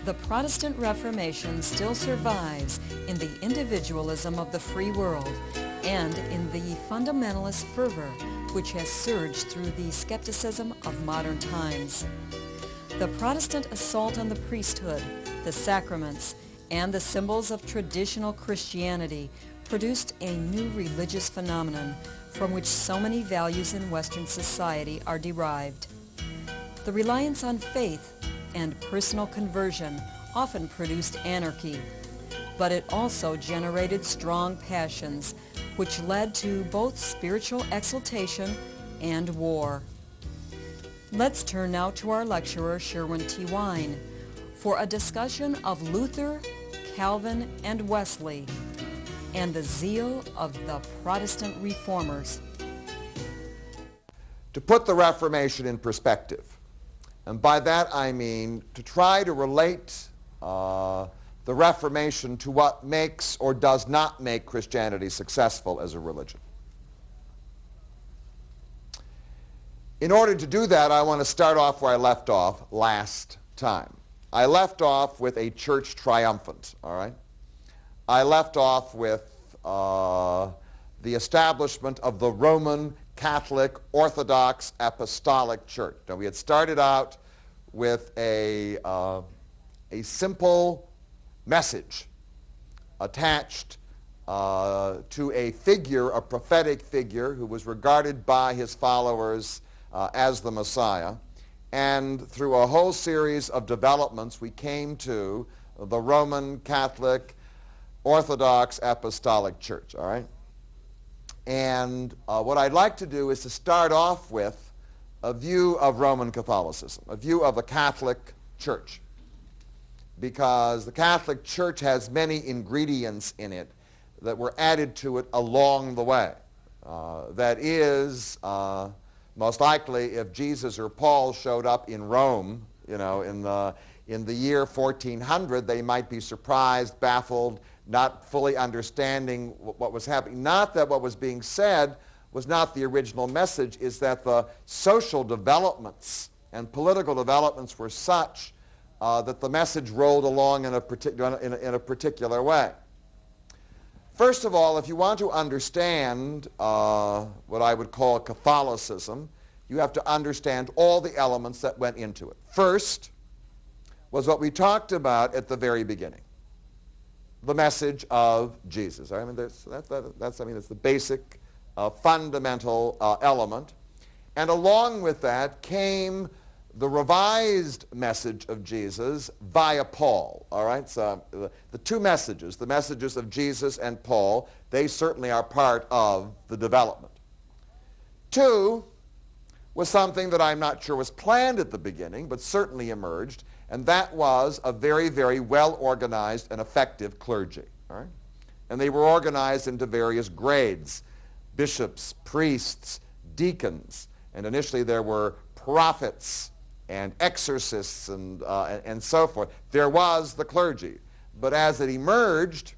The Protestant Reformation still survives in the individualism of the free world and in the fundamentalist fervor which has surged through the skepticism of modern times. The Protestant assault on the priesthood, the sacraments, and the symbols of traditional Christianity produced a new religious phenomenon from which so many values in Western society are derived. The reliance on faith and personal conversion often produced anarchy, but it also generated strong passions which led to both spiritual exaltation and war. Let's turn now to our lecturer, Sherwin T. Wine, for a discussion of Luther, Calvin, and Wesley, and the zeal of the Protestant reformers. To put the Reformation in perspective, and by that I mean to try to relate the Reformation to what makes or does not make Christianity successful as a religion. In order to do that, I want to start off where I left off last time. I left off with a church triumphant, all right? I left off with the establishment of the Roman Catholic Orthodox Apostolic Church. Now, we had started out with a simple message attached to a figure, a prophetic figure, who was regarded by his followers as the Messiah. And through a whole series of developments, we came to the Roman Catholic Orthodox Apostolic Church, all right? And what I'd like to do is to start off with a view of Roman Catholicism, a view of the Catholic Church, because the Catholic Church has many ingredients in it that were added to it along the way. That is, most likely, if Jesus or Paul showed up in Rome, you know, in the year 1400, they might be surprised, baffled, not fully understanding what was happening. Not that what was being said was not the original message, is that the social developments and political developments were such that the message rolled along in a particular way. First of all, if you want to understand what I would call Catholicism, you have to understand all the elements that went into it. First was what we talked about at the very beginning, the message of Jesus. I mean, that's the basic, fundamental element. And along with that came the revised message of Jesus via Paul, all right? So the two messages, the messages of Jesus and Paul, they certainly are part of the development. Two was something that I'm not sure was planned at the beginning, but certainly emerged, and that was a very, very well-organized and effective clergy, all right? And they were organized into various grades, bishops, priests, deacons, and initially there were prophets and exorcists and so forth. There was the clergy. But as it emerged,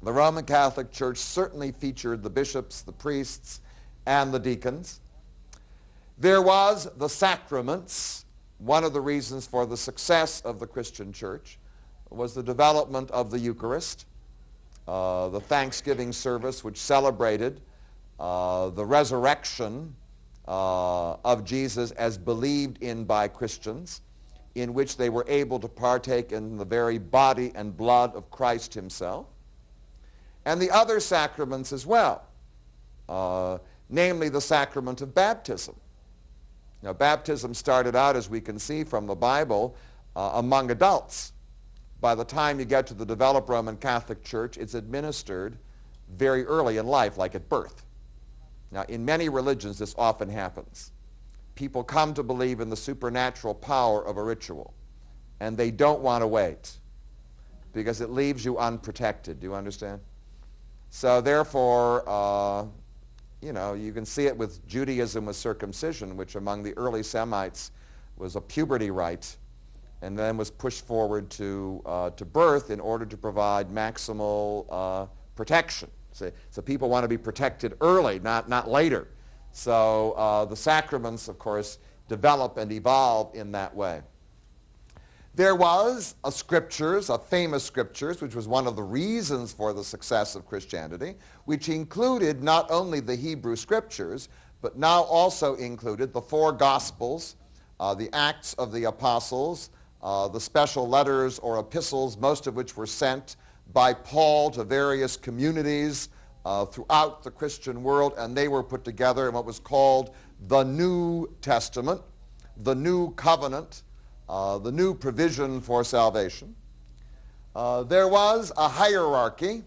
the Roman Catholic Church certainly featured the bishops, the priests, and the deacons. There was the sacraments. One of the reasons for the success of the Christian church was the development of the Eucharist, the Thanksgiving service which celebrated the resurrection of Jesus as believed in by Christians, in which they were able to partake in the very body and blood of Christ himself, and the other sacraments as well, namely the sacrament of baptism. Now, baptism started out, as we can see from the Bible, among adults. By the time you get to the developed Roman Catholic Church, it's administered very early in life, like at birth. Now, in many religions, this often happens. People come to believe in the supernatural power of a ritual, and they don't want to wait because it leaves you unprotected. Do you understand? So therefore, you can see it with Judaism with circumcision, which among the early Semites was a puberty rite, and then was pushed forward to birth in order to provide maximal protection. So people want to be protected early, not later. So the sacraments, of course, develop and evolve in that way. There was a famous scriptures, which was one of the reasons for the success of Christianity, which included not only the Hebrew scriptures, but now also included the 4 Gospels, the Acts of the Apostles, the special letters or epistles, most of which were sent by Paul to various communities throughout the Christian world, and they were put together in what was called the New Testament, the New Covenant, the new provision for salvation. There was a hierarchy.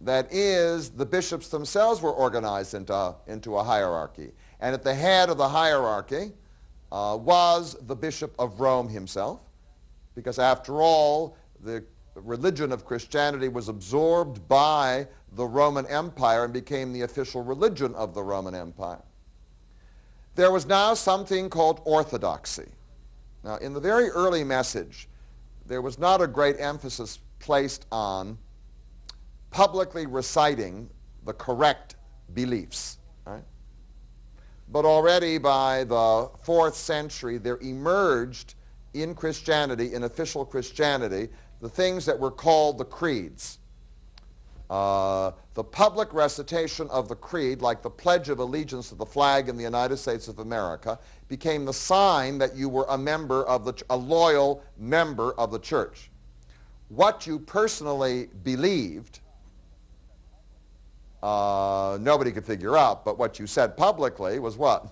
That is, the bishops themselves were organized into a hierarchy. And at the head of the hierarchy was the Bishop of Rome himself, because after all, the religion of Christianity was absorbed by the Roman Empire and became the official religion of the Roman Empire. There was now something called orthodoxy. Now, in the very early message, there was not a great emphasis placed on publicly reciting the correct beliefs. Right? But already by the 4th century, there emerged in Christianity, in official Christianity, the things that were called the creeds. The public recitation of the creed, like the Pledge of Allegiance to the flag in the United States of America, became the sign that you were a loyal member of the church. What you personally believed, nobody could figure out, but what you said publicly was what?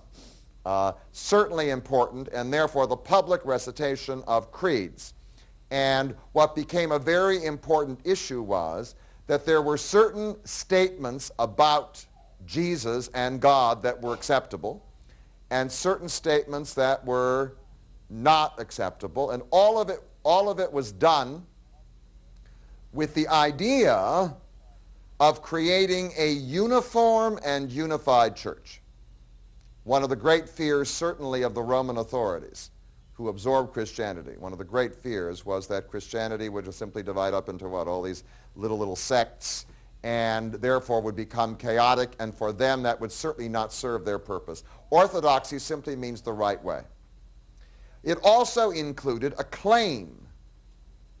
Certainly important, and therefore the public recitation of creeds. And what became a very important issue was that there were certain statements about Jesus and God that were acceptable, and certain statements that were not acceptable, and all of it was done with the idea of creating a uniform and unified church. One of the great fears, certainly, of the Roman authorities who absorbed Christianity, one of the great fears was that Christianity would just simply divide up into all these little sects, and therefore would become chaotic, and for them that would certainly not serve their purpose. Orthodoxy simply means the right way. It also included a claim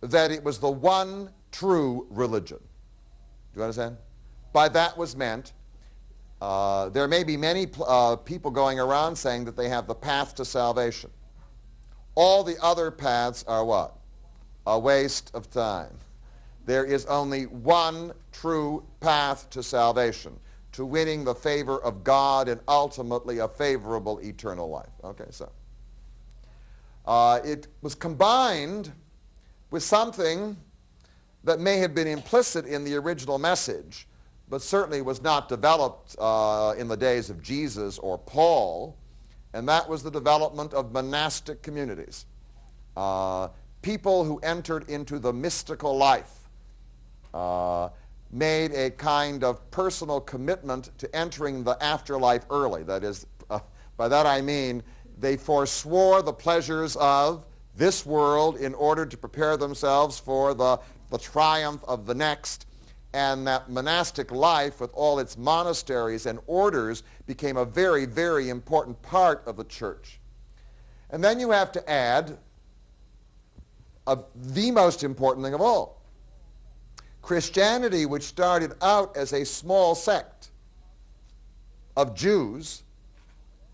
that it was the one true religion. Do you understand? By that was meant, there may be many people going around saying that they have the path to salvation. All the other paths are what? A waste of time. There is only one true path to salvation, to winning the favor of God and ultimately a favorable eternal life. Okay, so it was combined with something that may have been implicit in the original message, but certainly was not developed in the days of Jesus or Paul, and that was the development of monastic communities. People who entered into the mystical life made a kind of personal commitment to entering the afterlife early. That is, by that I mean they forswore the pleasures of this world in order to prepare themselves for the triumph of the next. And that monastic life, with all its monasteries and orders, became a very, very important part of the church. And then you have to add the most important thing of all. Christianity, which started out as a small sect of Jews,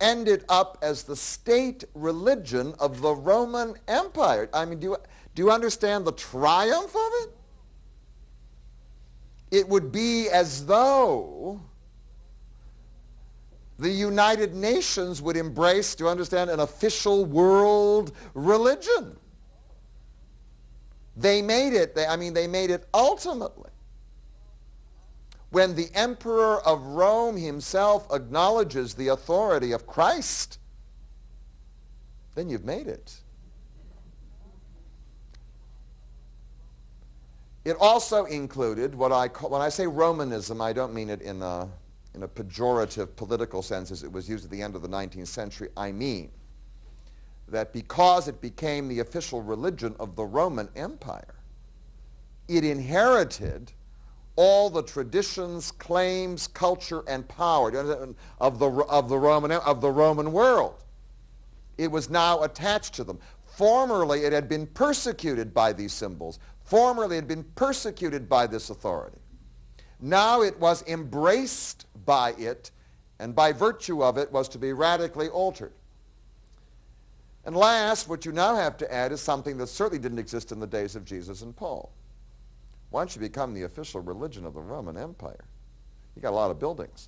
ended up as the state religion of the Roman Empire. I mean, do you understand the triumph of it? It would be as though the United Nations would embrace, do you understand, an official world religion. They made it, they made it ultimately. When the Emperor of Rome himself acknowledges the authority of Christ, then you've made it. It also included what I call, when I say Romanism, I don't mean it in a pejorative political sense as it was used at the end of the 19th century. I mean that because it became the official religion of the Roman Empire, it inherited all the traditions, claims, culture, and power of the Roman world. It was now attached to them. Formerly, it had been persecuted by these symbols. Formerly, it had been persecuted by this authority. Now it was embraced by it, and by virtue of it was to be radically altered. And last, what you now have to add is something that certainly didn't exist in the days of Jesus and Paul. Once you become the official religion of the Roman Empire, you got a lot of buildings.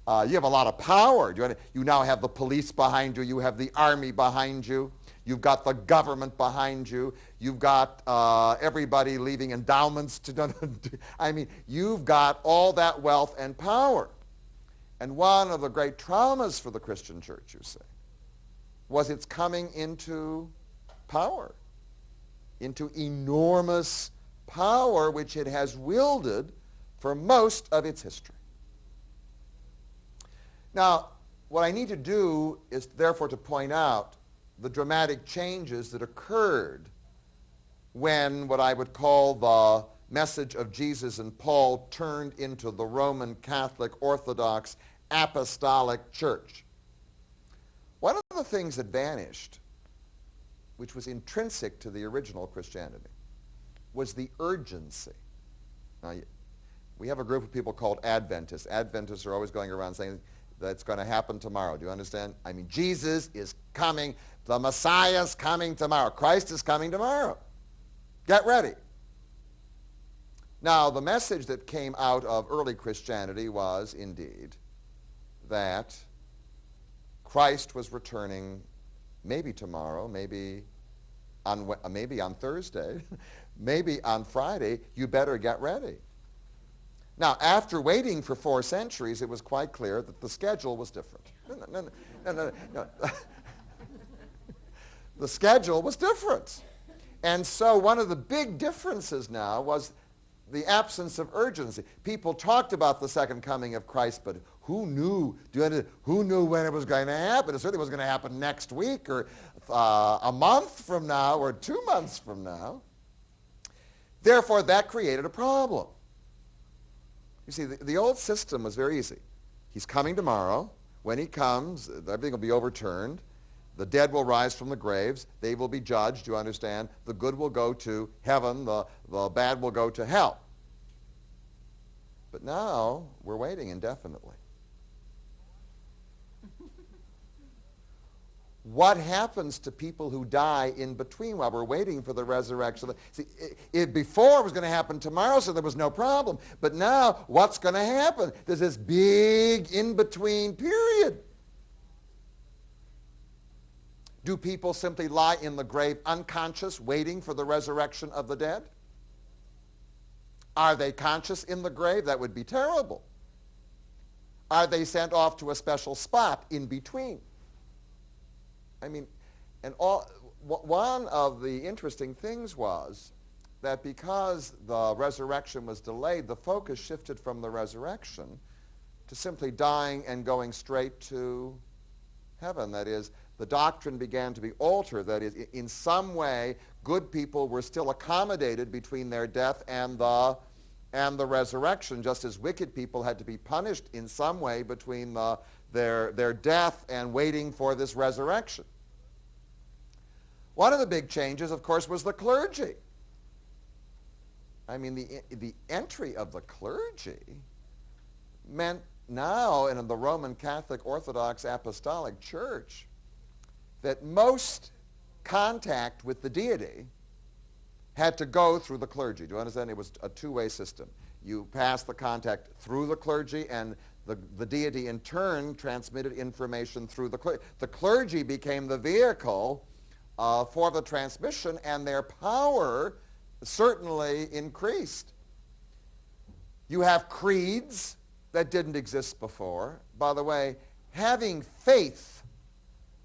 You have a lot of power. You now have the police behind you. You have the army behind you. You've got the government behind you. You've got everybody leaving endowments to I mean, you've got all that wealth and power. And one of the great traumas for the Christian church, you see, was its coming into power, into enormous power which it has wielded for most of its history. Now, what I need to do is therefore to point out the dramatic changes that occurred when what I would call the message of Jesus and Paul turned into the Roman Catholic Orthodox Apostolic Church. One of the things that vanished, which was intrinsic to the original Christianity, was the urgency. Now, we have a group of people called Adventists. Adventists are always going around saying that's going to happen tomorrow. Do you understand? I mean, Jesus is coming. The Messiah's coming tomorrow. Christ is coming tomorrow. Get ready. Now, the message that came out of early Christianity was, indeed, that Christ was returning maybe tomorrow, maybe on Thursday, maybe on Friday. You better get ready. Now, after waiting for 4 centuries, it was quite clear that the schedule was different. No. The schedule was different. And so one of the big differences now was the absence of urgency. People talked about the second coming of Christ, but who knew? Who knew when it was going to happen? It certainly was going to happen next week or a month from now or 2 months from now. Therefore, that created a problem. You see, the old system was very easy. He's coming tomorrow. When he comes, everything will be overturned. The dead will rise from the graves. They will be judged, you understand. The good will go to heaven. The bad will go to hell. But now, we're waiting indefinitely. What happens to people who die in between while we're waiting for the resurrection? See, before it was going to happen tomorrow, so there was no problem. But now, what's going to happen? There's this big in-between period. Do people simply lie in the grave unconscious, waiting for the resurrection of the dead? Are they conscious in the grave? That would be terrible. Are they sent off to a special spot in between? I mean, one of the interesting things was that because the resurrection was delayed, the focus shifted from the resurrection to simply dying and going straight to heaven. That is, the doctrine began to be altered. That is, in some way, good people were still accommodated between their death and the resurrection, just as wicked people had to be punished in some way between their death and waiting for this resurrection. One of the big changes, of course, was the clergy. I mean, the entry of the clergy meant now in the Roman Catholic Orthodox Apostolic Church that most contact with the deity had to go through the clergy. Do you understand? It was a two-way system. You passed the contact through the clergy, and the deity in turn transmitted information through the clergy. The clergy became the vehicle for the transmission, and their power certainly increased. You have creeds that didn't exist before. By the way, having faith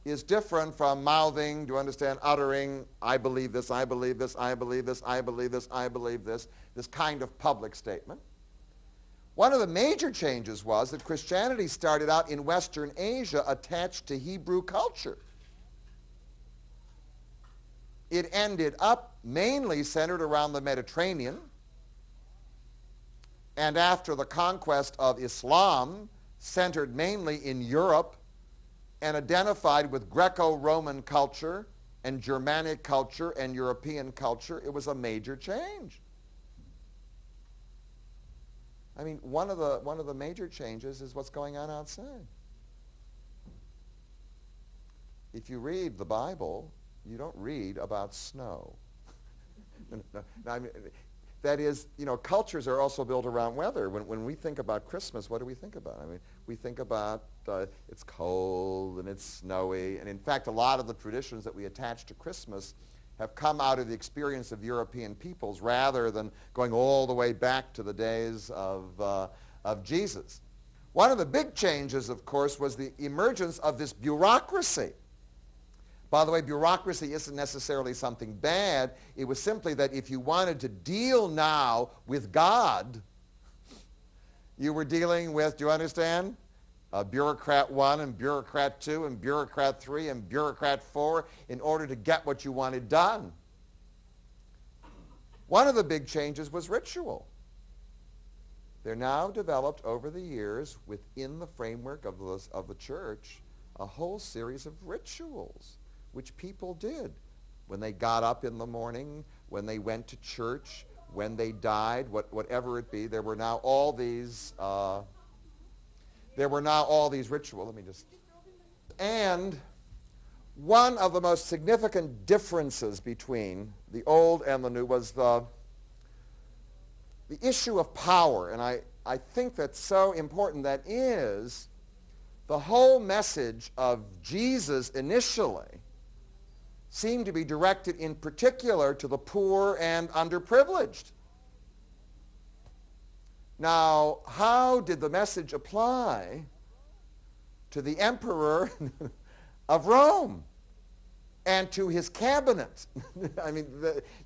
is different from mouthing, do you understand, uttering, I believe this, I believe this, I believe this, I believe this, I believe this kind of public statement. One of the major changes was that Christianity started out in Western Asia attached to Hebrew culture. It ended up mainly centered around the Mediterranean, and after the conquest of Islam, centered mainly in Europe and identified with Greco-Roman culture and Germanic culture and European culture, it was a major change. I mean, one of the major changes is what's going on outside. If you read the Bible, you don't read about snow. No, I mean, that is, cultures are also built around weather. When we think about Christmas, what do we think about? I mean, we think about it's cold and it's snowy. And in fact, a lot of the traditions that we attach to Christmas have come out of the experience of European peoples rather than going all the way back to the days of Jesus. One of the big changes, of course, was the emergence of this bureaucracy. By the way, bureaucracy isn't necessarily something bad. It was simply that if you wanted to deal now with God, you were dealing with, do you understand? Bureaucrat 1 and bureaucrat 2 and bureaucrat 3 and bureaucrat 4 in order to get what you wanted done. One of the big changes was ritual. They're now developed over the years within the framework of the church a whole series of rituals which people did when they got up in the morning, when they went to church, when they died, whatever it be. There were now all these rituals. Let me just... And one of the most significant differences between the old and the new was the issue of power. And I think that's so important. That is, the whole message of Jesus initially seemed to be directed in particular to the poor and underprivileged. Now, how did the message apply to the emperor of Rome and to his cabinet? I mean,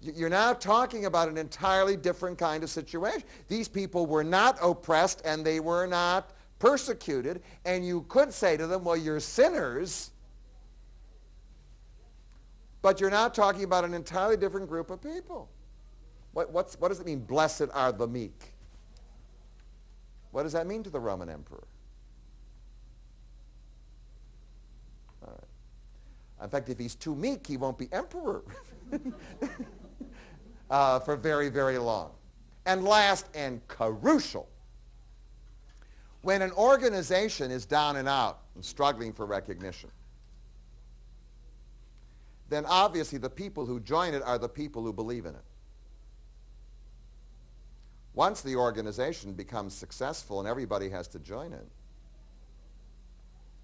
you're now talking about an entirely different kind of situation. These people were not oppressed and they were not persecuted, and you could say to them, well, you're sinners, but you're now talking about an entirely different group of people. What does it mean, blessed are the meek? What does that mean to the Roman emperor? All right. In fact, if he's too meek, he won't be emperor for very, very long. And last and crucial, when an organization is down and out and struggling for recognition, then obviously the people who join it are the people who believe in it. Once the organization becomes successful and everybody has to join it,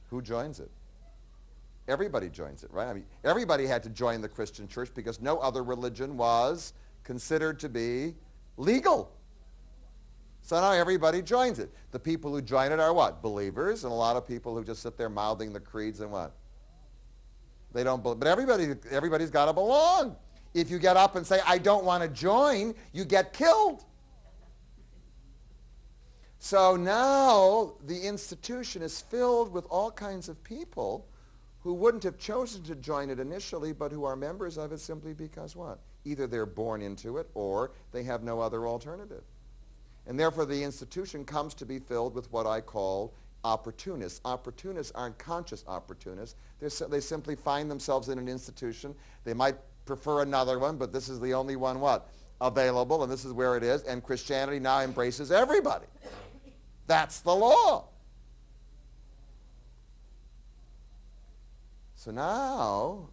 who joins it? Everybody joins it, right? I mean, everybody had to join the Christian church because no other religion was considered to be legal. So now everybody joins it. The people who join it are what? Believers, and a lot of people who just sit there mouthing the creeds and what? They don't believe. But everybody's got to belong. If you get up and say, I don't want to join, you get killed. So now the institution is filled with all kinds of people who wouldn't have chosen to join it initially, but who are members of it simply because what? Either they're born into it or they have no other alternative. And therefore the institution comes to be filled with what I call opportunists. Opportunists aren't conscious opportunists. They simply find themselves in an institution. They might prefer another one, but this is the only one what? Available, and this is where it is, and Christianity now embraces everybody. That's the law. So now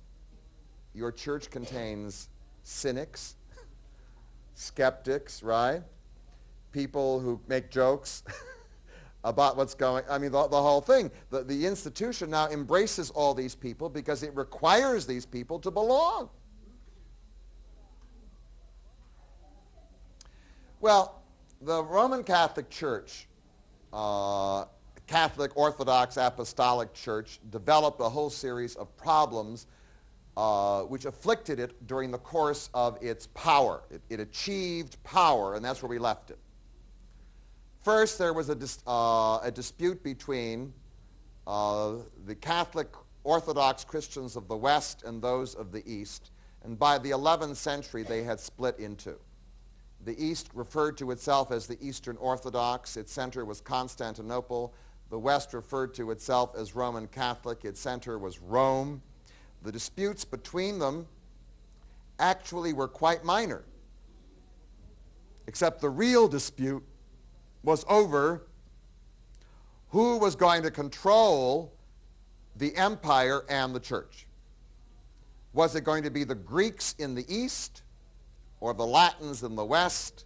your church contains cynics, skeptics, right? People who make jokes about what's going, I mean, the whole thing. The institution now embraces all these people because it requires these people to belong. Well, the Roman Catholic Church, Catholic Orthodox Apostolic Church, developed a whole series of problems which afflicted it during the course of its power. It achieved power, and that's where we left it. First, there was a dispute between the Catholic Orthodox Christians of the West and those of the East. And by the 11th century, they had split in two. The East referred to itself as the Eastern Orthodox. Its center was Constantinople. The West referred to itself as Roman Catholic. Its center was Rome. The disputes between them actually were quite minor, except the real dispute was over who was going to control the empire and the church. Was it going to be the Greeks in the East or the Latins in the West?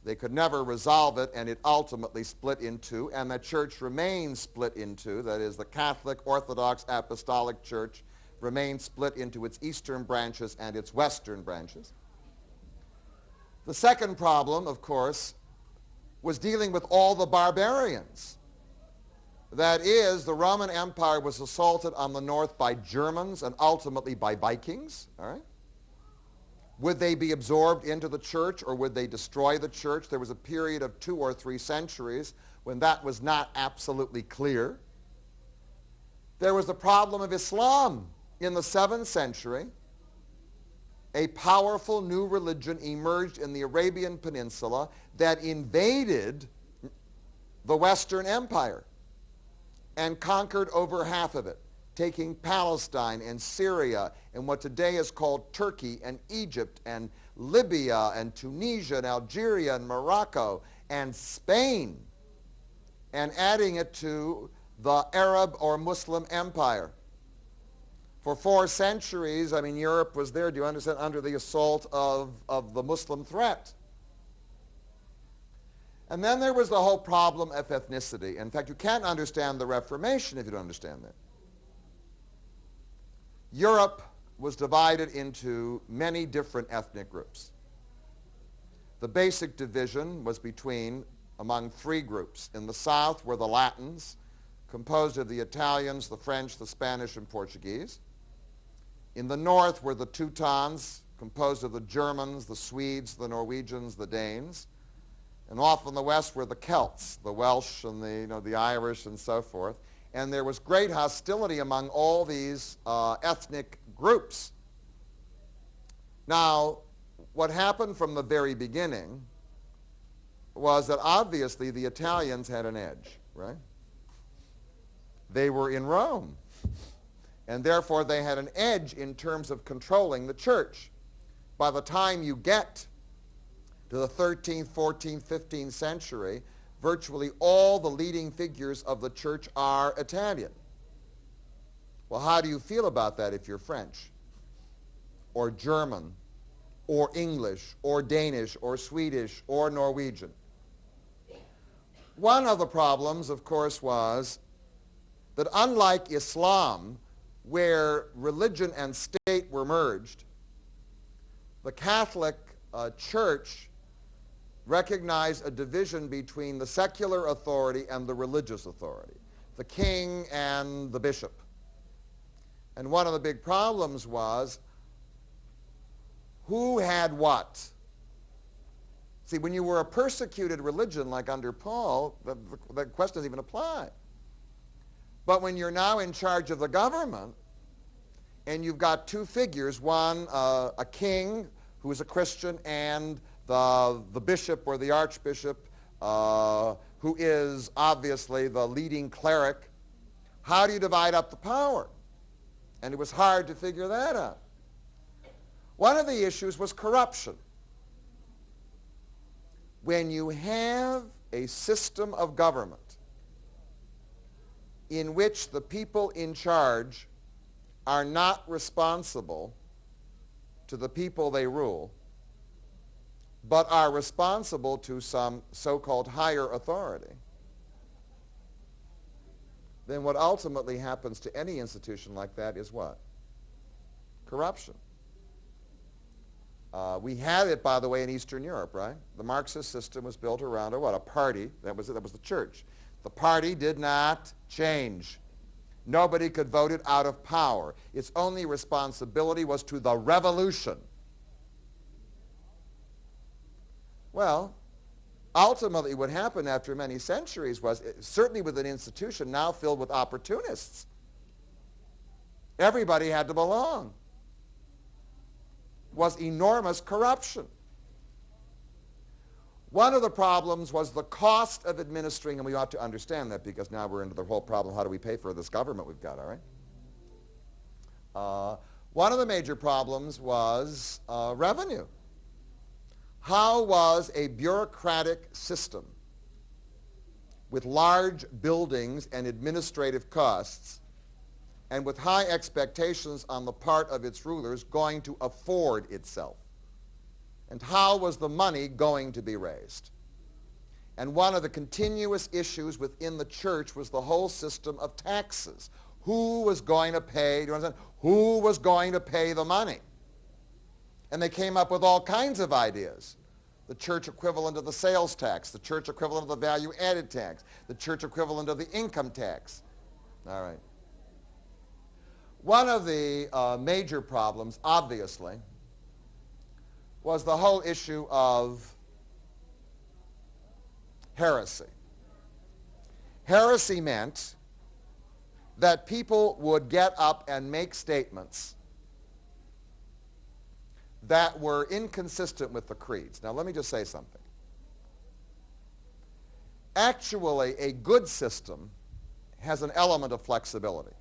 They could never resolve it, and it ultimately split in two, and the church remains split in two. That is, the Catholic Orthodox Apostolic Church remains split into its eastern branches and its western branches. The second problem, of course, was dealing with all the barbarians. That is, the Roman Empire was assaulted on the north by Germans and ultimately by Vikings. All right? Would they be absorbed into the church, or would they destroy the church? There was a period of 2 or 3 centuries when that was not absolutely clear. There was the problem of Islam. In the 7th century, a powerful new religion emerged in the Arabian Peninsula that invaded the Western Empire and conquered over half of it, taking Palestine and Syria and what today is called Turkey and Egypt and Libya and Tunisia and Algeria and Morocco and Spain, and adding it to the Arab or Muslim empire. For 4 centuries, Europe was there, do you understand, under the assault of the Muslim threat. And then there was the whole problem of ethnicity. In fact, you can't understand the Reformation if you don't understand that. Europe was divided into many different ethnic groups. The basic division was among 3 groups. In the south were the Latins, composed of the Italians, the French, the Spanish, and Portuguese. In the north were the Teutons, composed of the Germans, the Swedes, the Norwegians, the Danes. And off in the west were the Celts, the Welsh and the Irish and so forth. And there was great hostility among all these ethnic groups. Now, what happened from the very beginning was that obviously the Italians had an edge, right? They were in Rome. And therefore they had an edge in terms of controlling the church. By the time you get to the 13th, 14th, 15th century, virtually all the leading figures of the church are Italian. Well, how do you feel about that if you're French, or German, or English, or Danish, or Swedish, or Norwegian? One of the problems, of course, was that unlike Islam, where religion and state were merged, the Catholic Church recognized a division between the secular authority and the religious authority, the king and the bishop. And one of the big problems was who had what? See, when you were a persecuted religion like under Paul, the question doesn't even apply. But when you're now in charge of the government, and you've got 2 figures, one a king who is a Christian and the bishop or the archbishop who is obviously the leading cleric, how do you divide up the power? And it was hard to figure that out. One of the issues was corruption. When you have a system of government in which the people in charge are not responsible to the people they rule, but are responsible to some so-called higher authority, then what ultimately happens to any institution like that is what? Corruption. We had it, by the way, in Eastern Europe, right? The Marxist system was built around a party. That was the church. The party did not change. Nobody could vote it out of power. Its only responsibility was to the revolution. Well, ultimately what happened after many centuries was, certainly with an institution now filled with opportunists, everybody had to belong, was enormous corruption. One of the problems was the cost of administering, and we ought to understand that because now we're into the whole problem, how do we pay for this government we've got, all right? One of the major problems was revenue. How was a bureaucratic system with large buildings and administrative costs and with high expectations on the part of its rulers going to afford itself? And how was the money going to be raised? And one of the continuous issues within the church was the whole system of taxes. Who was going to pay, do you understand? Who was going to pay the money? And they came up with all kinds of ideas. The church equivalent of the sales tax, the church equivalent of the value-added tax, the church equivalent of the income tax. All right. One of the major problems, obviously, was the whole issue of heresy. Heresy meant that people would get up and make statements that were inconsistent with the creeds. Now, let me just say something. Actually, a good system has an element of flexibility.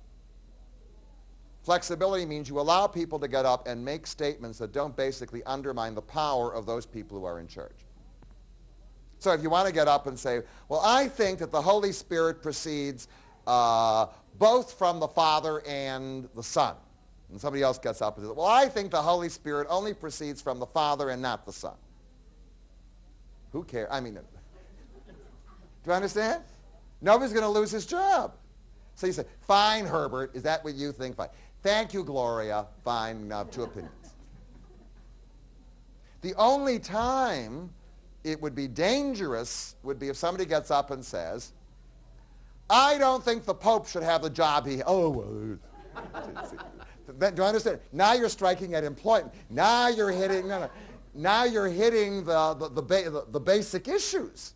Flexibility means you allow people to get up and make statements that don't basically undermine the power of those people who are in charge. So if you want to get up and say, well, I think that the Holy Spirit proceeds both from the Father and the Son. And somebody else gets up and says, well, I think the Holy Spirit only proceeds from the Father and not the Son. Who cares? I mean, do you understand? Nobody's going to lose his job. So you say, fine, Herbert, is that what you think? Fine. Thank you, Gloria. Fine, now two opinions. The only time it would be dangerous would be if somebody gets up and says, I don't think the Pope should have the job he... Oh, well... Do you understand? Now you're striking at employment. Now you're hitting... No. Now you're hitting the basic issues.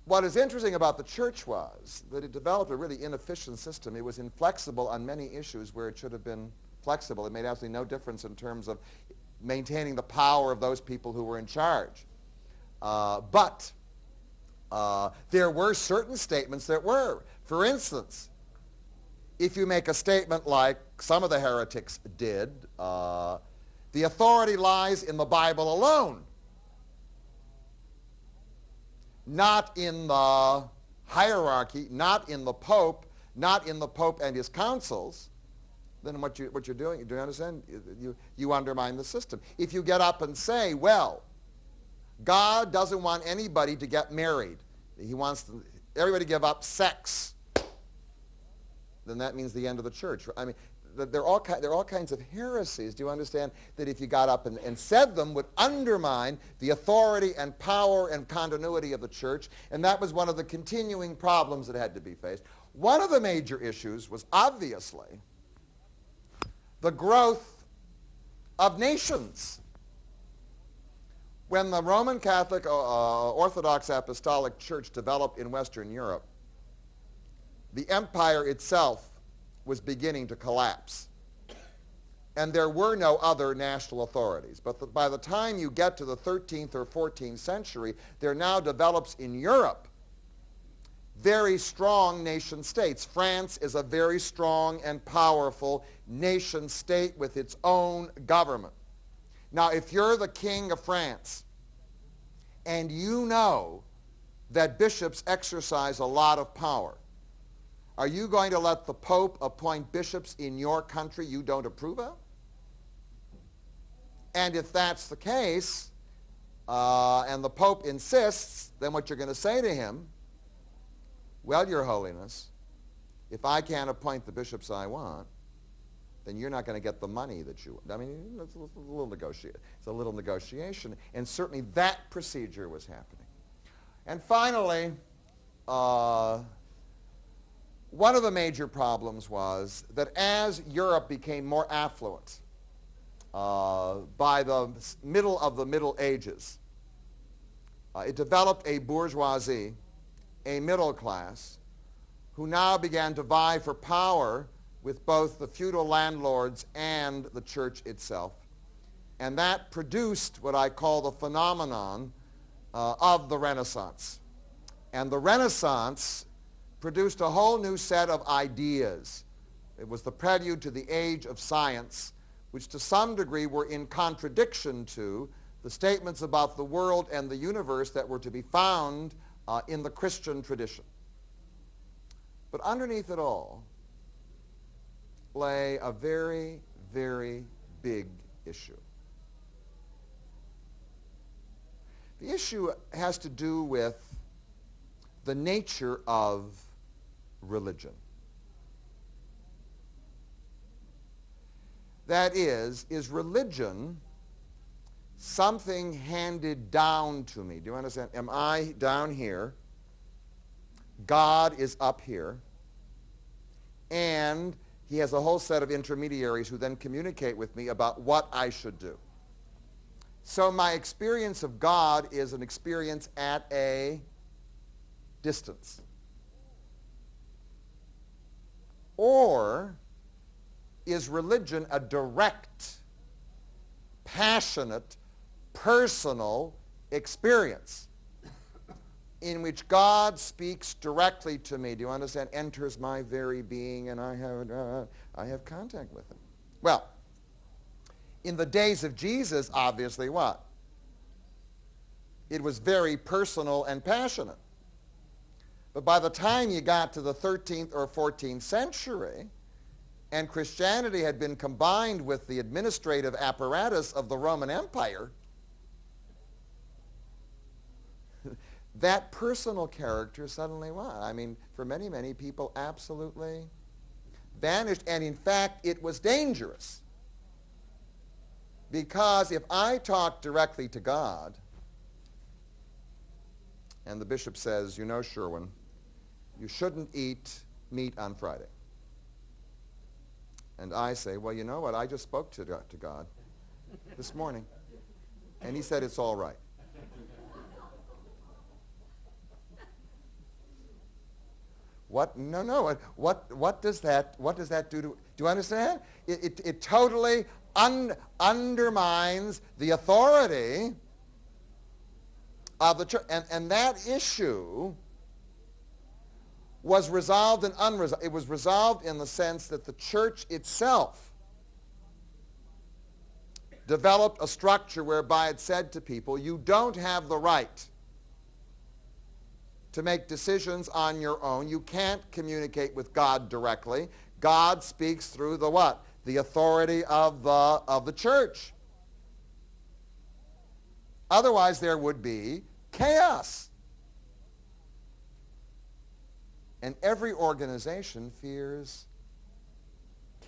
What is interesting about the church was that it developed a really inefficient system. It was inflexible on many issues where it should have been flexible. It made absolutely no difference in terms of maintaining the power of those people who were in charge. But there were certain statements that were. For instance, if you make a statement like some of the heretics did, the authority lies in the Bible alone, not in the hierarchy, not in the Pope, not in the Pope and his councils, then what you're doing, do you understand? You undermine the system. If you get up and say, well, God doesn't want anybody to get married. He wants everybody to give up sex. Then that means the end of the church. I mean, there are all kinds of heresies, do you understand, that if you got up and said them would undermine the authority and power and continuity of the church, and that was one of the continuing problems that had to be faced. One of the major issues was obviously the growth of nations. When the Roman Catholic Orthodox Apostolic Church developed in Western Europe, the empire itself was beginning to collapse. And there were no other national authorities. But by the time you get to the 13th or 14th century, there now develops in Europe very strong nation states. France is a very strong and powerful nation state with its own government. Now, if you're the king of France and you know that bishops exercise a lot of power, are you going to let the Pope appoint bishops in your country you don't approve of? And if that's the case, and the Pope insists, then what you're going to say to him, well, Your Holiness, if I can't appoint the bishops I want, then you're not going to get the money that you want. I mean, it's a little negotiation. And certainly that procedure was happening. And finally, one of the major problems was that as Europe became more affluent by the middle of the Middle Ages, it developed a bourgeoisie, a middle class, who now began to vie for power with both the feudal landlords and the church itself. And that produced what I call the phenomenon of the Renaissance. And the Renaissance produced a whole new set of ideas. It was the prelude to the age of science, which to some degree were in contradiction to the statements about the world and the universe that were to be found in the Christian tradition. But underneath it all lay a very, very big issue. The issue has to do with the nature of religion. That is religion something handed down to me? Do you understand? Am I down here? God is up here. And he has a whole set of intermediaries who then communicate with me about what I should do. So my experience of God is an experience at a distance. Or is religion a direct, passionate, personal experience in which God speaks directly to me? Do you understand? Enters my very being, and I have contact with him. Well, in the days of Jesus, obviously what? It was very personal and passionate. But by the time you got to the 13th or 14th century, and Christianity had been combined with the administrative apparatus of the Roman Empire, that personal character suddenly what? I mean, for many, many people, absolutely vanished. And in fact, it was dangerous. Because if I talk directly to God, and the bishop says, you know, Sherwin, you shouldn't eat meat on Friday. And I say, well, you know what? I just spoke to God this morning. And he said it's all right. What? No. What does that do to? Do you understand? It totally undermines the authority of the church, and that issue was resolved and unresolved. It was resolved in the sense that the church itself developed a structure whereby it said to people, you don't have the right to make decisions on your own. You can't communicate with God directly. God speaks through the what? The authority of the church. Otherwise, there would be chaos. And every organization fears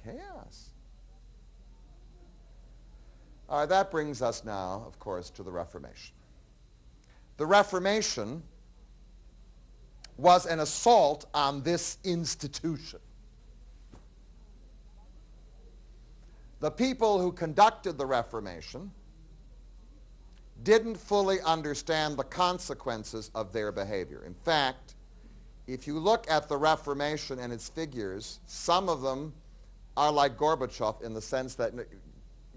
chaos. All right, that brings us now, of course, to the Reformation. The Reformation was an assault on this institution. The people who conducted the Reformation didn't fully understand the consequences of their behavior. In fact, if you look at the Reformation and its figures, some of them are like Gorbachev in the sense that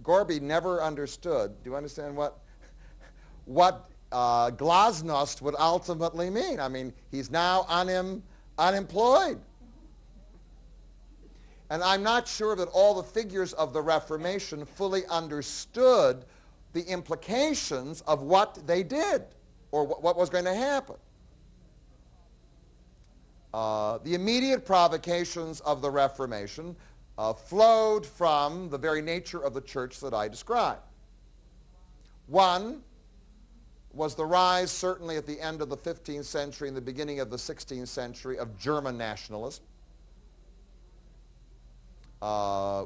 Gorby never understood. Do you understand what glasnost would ultimately mean? I mean, he's now unemployed. And I'm not sure that all the figures of the Reformation fully understood the implications of what they did or what was going to happen. The immediate provocations of the Reformation flowed from the very nature of the church that I described. One was the rise, certainly at the end of the 15th century and the beginning of the 16th century, of German nationalism,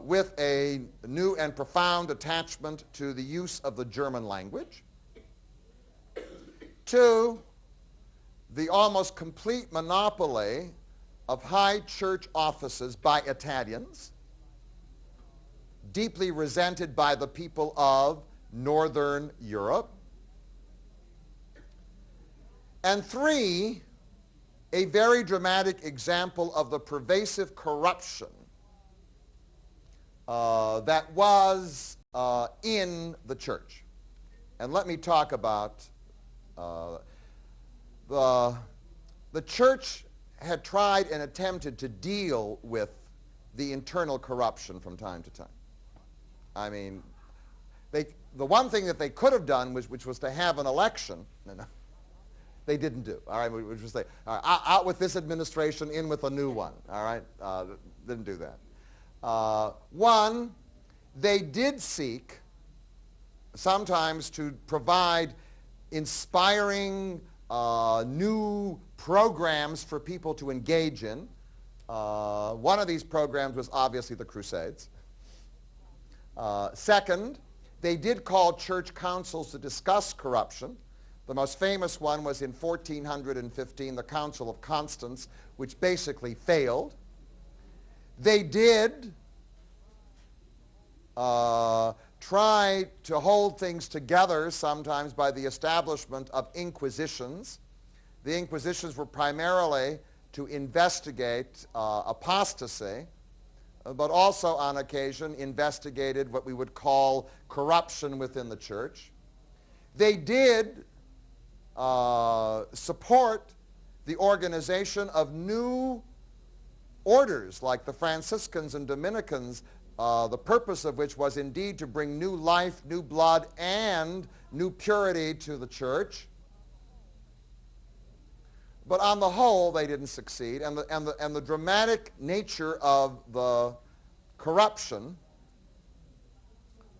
with a new and profound attachment to the use of the German language. Two, the almost complete monopoly of high church offices by Italians, deeply resented by the people of Northern Europe. And three, a very dramatic example of the pervasive corruption that was in the church. And let me talk about The church had tried and attempted to deal with the internal corruption from time to time. I mean, the one thing that they could have done which was to have an election. No, they didn't do. All right, which was say, all right, out with this administration, in with a new one. All right, didn't do that. One, they did seek sometimes to provide inspiring new programs for people to engage in. One of these programs was obviously the Crusades. Second, they did call church councils to discuss corruption. The most famous one was in 1415, the Council of Constance, which basically failed. They did try to hold things together sometimes by the establishment of inquisitions. The inquisitions were primarily to investigate apostasy, but also on occasion investigated what we would call corruption within the church. They did support the organization of new orders like the Franciscans and Dominicans, the purpose of which was indeed to bring new life, new blood, and new purity to the church. But on the whole, they didn't succeed, and the dramatic nature of the corruption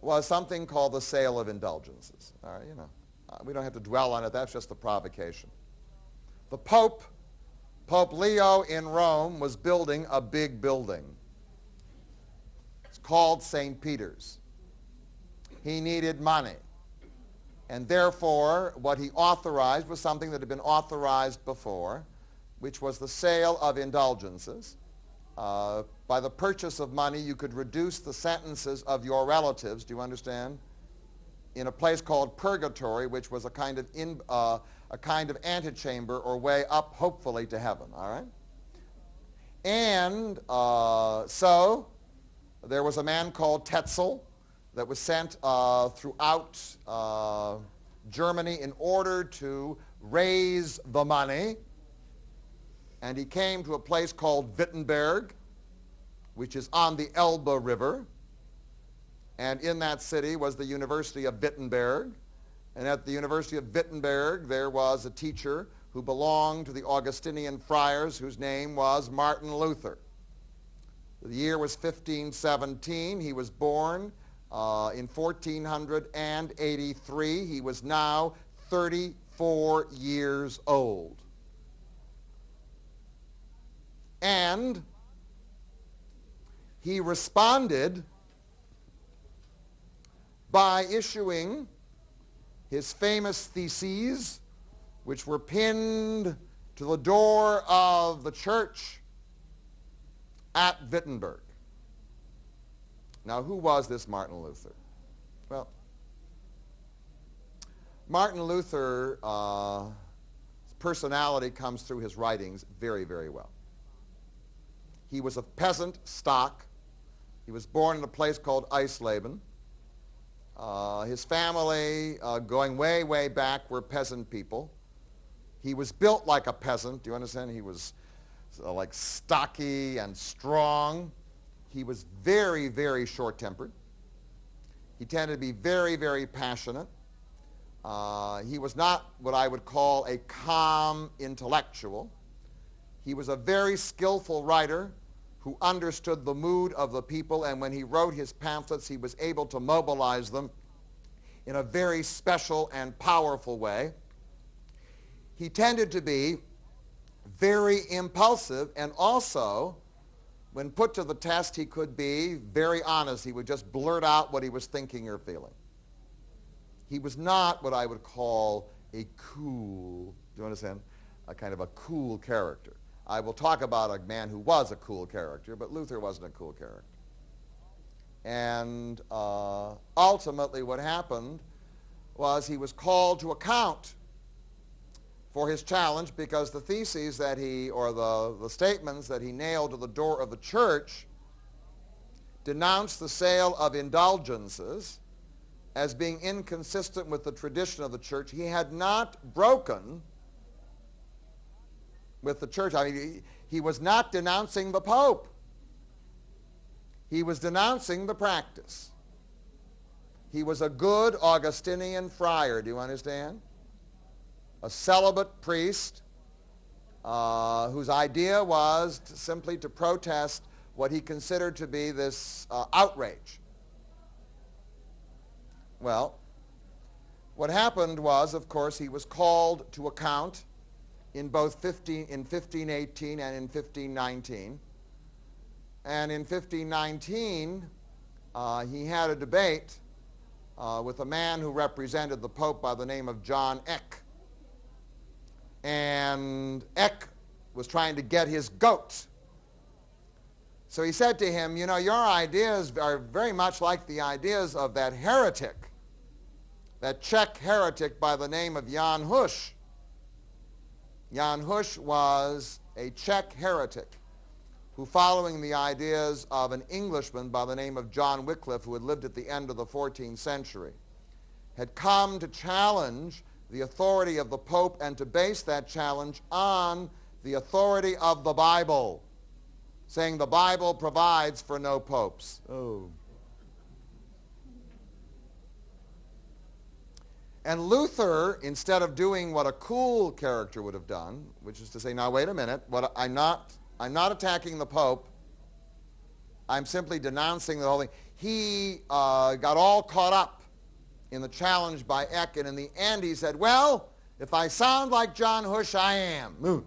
was something called the sale of indulgences. All right, we don't have to dwell on it. That's just the provocation. The Pope Leo in Rome, was building a big building. It's called St. Peter's. He needed money. And therefore, what he authorized was something that had been authorized before, which was the sale of indulgences. By the purchase of money, you could reduce the sentences of your relatives, do you understand? In a place called purgatory, which was a kind of antechamber or way up, hopefully, to heaven, all right? And so there was a man called Tetzel that was sent throughout Germany in order to raise the money. And he came to a place called Wittenberg, which is on the Elbe River. And in that city was the University of Wittenberg. And at the University of Wittenberg, there was a teacher who belonged to the Augustinian friars, whose name was Martin Luther. The year was 1517. He was born in 1483. He was now 34 years old. And he responded by issuing his famous theses, which were pinned to the door of the church at Wittenberg. Now, who was this Martin Luther? Well, Martin Luther's personality comes through his writings very, very well. He was of peasant stock. He was born in a place called Eisleben. His family, going way, way back, were peasant people. He was built like a peasant. Do you understand? He was like stocky and strong. He was very, very short-tempered. He tended to be very, very passionate. He was not what I would call a calm intellectual. He was a very skillful writer who understood the mood of the people, and when he wrote his pamphlets, he was able to mobilize them in a very special and powerful way. He tended to be very impulsive, and also, when put to the test, he could be very honest. He would just blurt out what he was thinking or feeling. He was not what I would call a cool, do you understand? A kind of a cool character. I will talk about a man who was a cool character, but Luther wasn't a cool character. And ultimately what happened was he was called to account for his challenge, because the theses that he, or the statements that he nailed to the door of the church denounced the sale of indulgences as being inconsistent with the tradition of the church. He had not broken with the church. I mean, he was not denouncing the Pope. He was denouncing the practice. He was a good Augustinian friar, do you understand? A celibate priest whose idea was simply to protest what he considered to be this outrage. Well, what happened was, of course, he was called to account in both 1518 and in 1519. And in 1519, he had a debate with a man who represented the Pope by the name of John Eck. And Eck was trying to get his goat. So he said to him, you know, your ideas are very much like the ideas of that heretic, that Czech heretic by the name of Jan Hus. Jan Hus was a Czech heretic who, following the ideas of an Englishman by the name of John Wycliffe, who had lived at the end of the 14th century, had come to challenge the authority of the Pope and to base that challenge on the authority of the Bible, saying the Bible provides for no popes. Oh. And Luther, instead of doing what a cool character would have done, which is to say, now wait a minute, I'm not attacking the Pope. I'm simply denouncing the whole thing. He got all caught up in the challenge by Eck, and in the end he said, well, if I sound like John Hus, I am.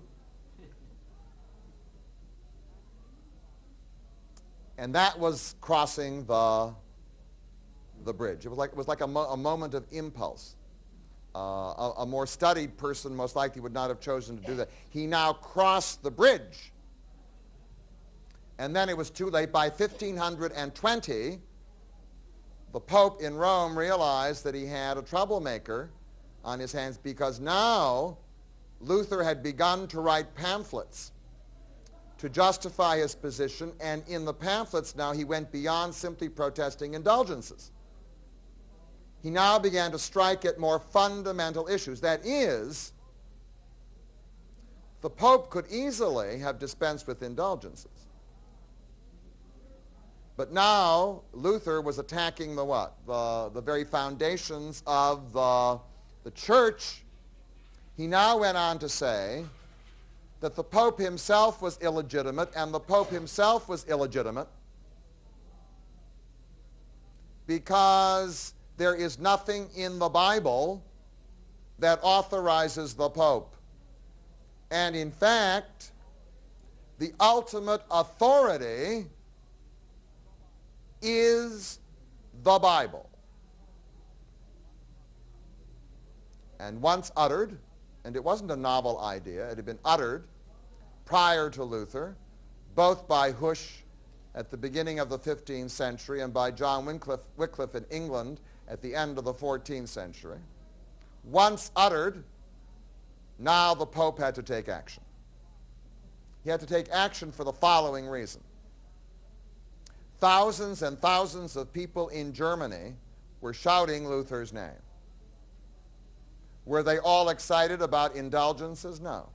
And that was crossing the bridge. It was like a moment of impulse. A more studied person most likely would not have chosen to do that. He now crossed the bridge. And then it was too late. By 1520, the Pope in Rome realized that he had a troublemaker on his hands, because now Luther had begun to write pamphlets to justify his position, and in the pamphlets now he went beyond simply protesting indulgences. He now began to strike at more fundamental issues. That is, the Pope could easily have dispensed with indulgences. But now Luther was attacking the what? The very foundations of the church. He now went on to say that the Pope himself was illegitimate, and the Pope himself was illegitimate because there is nothing in the Bible that authorizes the Pope. And in fact, the ultimate authority is the Bible. And once uttered, and it wasn't a novel idea, it had been uttered prior to Luther, both by Hus at the beginning of the 15th century and by John Wycliffe in England at the end of the 14th century. Once uttered, now the Pope had to take action. He had to take action for the following reason. Thousands and thousands of people in Germany were shouting Luther's name. Were they all excited about indulgences? No.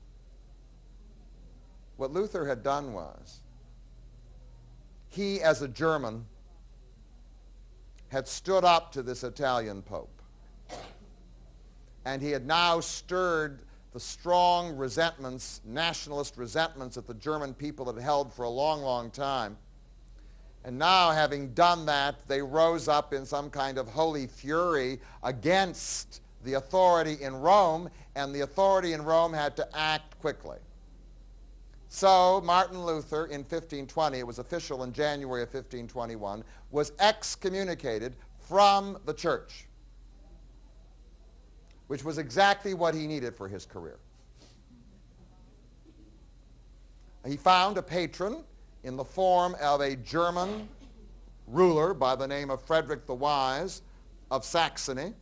What Luther had done was, he as a German had stood up to this Italian Pope. And he had now stirred the strong resentments, nationalist resentments that the German people had held for a long, long time. And now, having done that, they rose up in some kind of holy fury against the authority in Rome, and the authority in Rome had to act quickly. So Martin Luther in 1520, it was official in January of 1521, was excommunicated from the church, which was exactly what he needed for his career. He found a patron in the form of a German ruler by the name of Frederick the Wise of Saxony,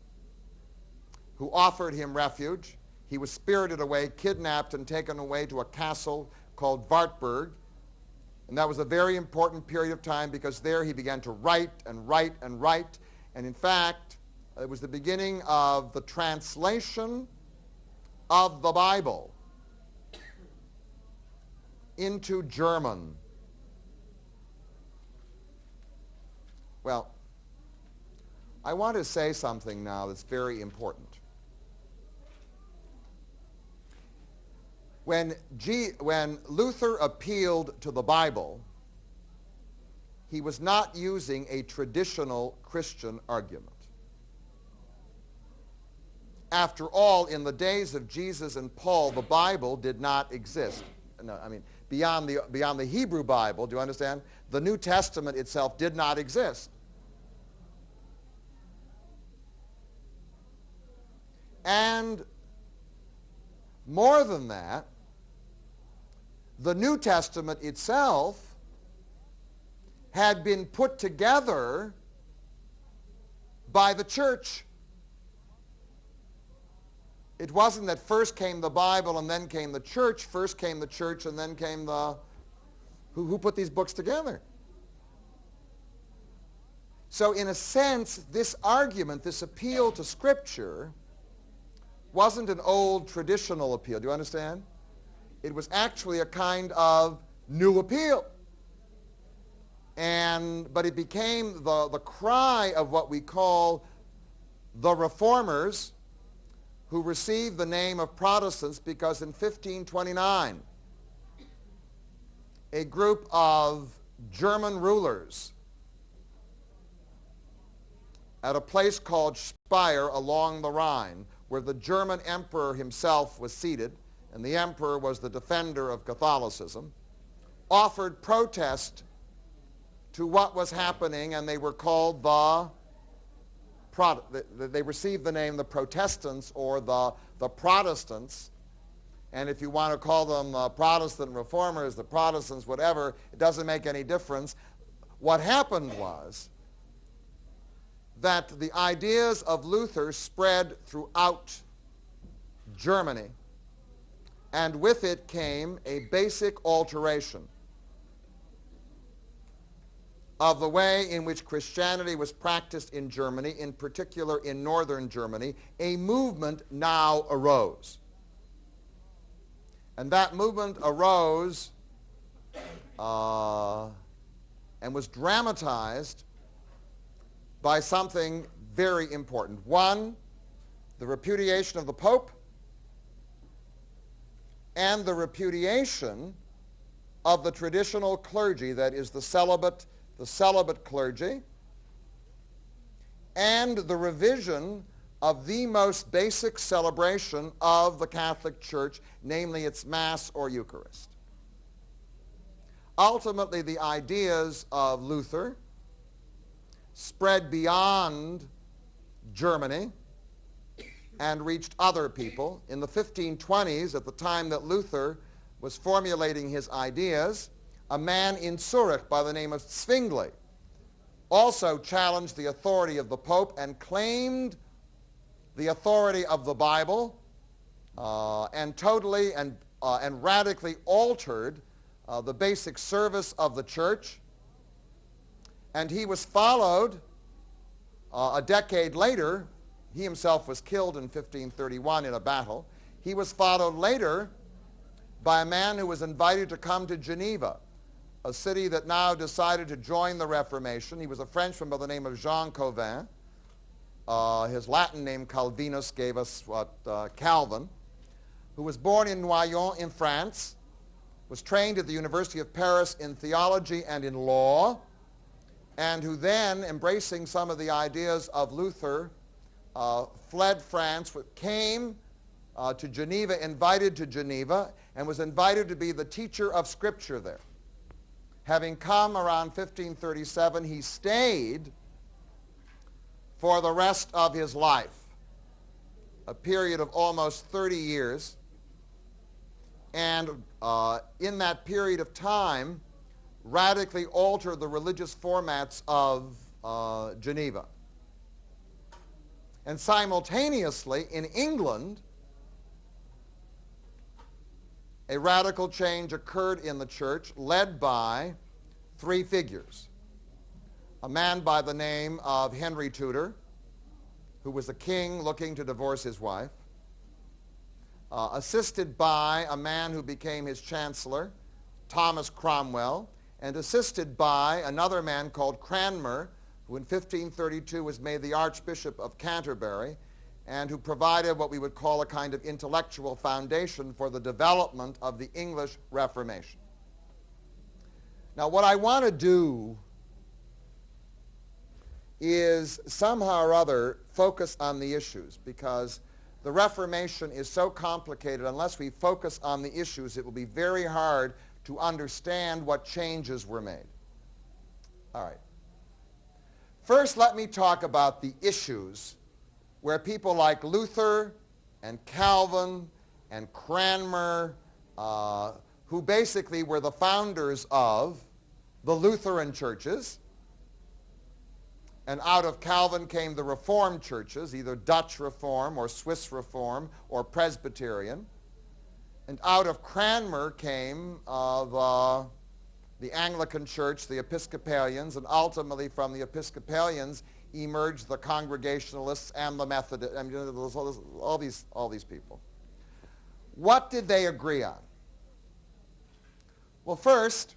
who offered him refuge. He was spirited away, kidnapped, and taken away to a castle called Wartburg. And that was a very important period of time, because there he began to write and write and write. And in fact, It was the beginning of the translation of the Bible into German. Well, I want to say something now that's very important. When Luther appealed to the Bible, he was not using a traditional Christian argument. After all, in the days of Jesus and Paul, the Bible did not exist. No, I mean, beyond the Hebrew Bible, do you understand? The New Testament itself did not exist. And more than that, the New Testament itself had been put together by the church. It wasn't that first came the Bible and then came the church. First came the church and then came the... Who put these books together? So in a sense, this argument, this appeal to Scripture, wasn't an old traditional appeal. Do you understand? It was actually a kind of new appeal. But it became the cry of what we call the Reformers, who received the name of Protestants because in 1529, a group of German rulers at a place called Speyer along the Rhine, where the German emperor himself was seated, and the emperor was the defender of Catholicism, offered protest to what was happening, and they were called they received the name the Protestants or the Protestants. And if you want to call them Protestant reformers, the Protestants, whatever, it doesn't make any difference. What happened was that the ideas of Luther spread throughout Germany, and with it came a basic alteration of the way in which Christianity was practiced in Germany, in particular in northern Germany. A movement now arose. And that movement arose and was dramatized by something very important. One, the repudiation of the Pope, and the repudiation of the traditional clergy, that is the celibate clergy, and the revision of the most basic celebration of the Catholic Church, namely its Mass or Eucharist. Ultimately, the ideas of Luther spread beyond Germany and reached other people. In the 1520s, at the time that Luther was formulating his ideas, a man in Zurich by the name of Zwingli also challenged the authority of the Pope and claimed the authority of the Bible and totally and radically altered the basic service of the church. And he was followed a decade later. He himself was killed in 1531 in a battle. He was followed later by a man who was invited to come to Geneva, a city that now decided to join the Reformation. He was a Frenchman by the name of Jean Calvin. His Latin name, Calvinus, gave us Calvin, who was born in Noyon in France, was trained at the University of Paris in theology and in law, and who then, embracing some of the ideas of Luther, fled France, came to Geneva, invited to Geneva, and was invited to be the teacher of Scripture there. Having come around 1537, he stayed for the rest of his life, a period of almost 30 years. And in that period of time, radically altered the religious formats of Geneva. And simultaneously, in England, a radical change occurred in the church led by three figures. A man by the name of Henry Tudor, who was a king looking to divorce his wife, assisted by a man who became his chancellor, Thomas Cromwell, and assisted by another man called Cranmer, who in 1532 was made the Archbishop of Canterbury, and who provided what we would call a kind of intellectual foundation for the development of the English Reformation. Now, what I want to do is somehow or other focus on the issues, because the Reformation is so complicated. Unless we focus on the issues, it will be very hard to understand what changes were made. All right. First, let me talk about the issues where people like Luther and Calvin and Cranmer, who basically were the founders of the Lutheran churches, and out of Calvin came the Reformed churches, either Dutch Reform or Swiss Reform or Presbyterian. And out of Cranmer came the Anglican Church, the Episcopalians, and ultimately from the Episcopalians emerged the Congregationalists and the Methodists, I mean, all these people. What did they agree on? Well, first,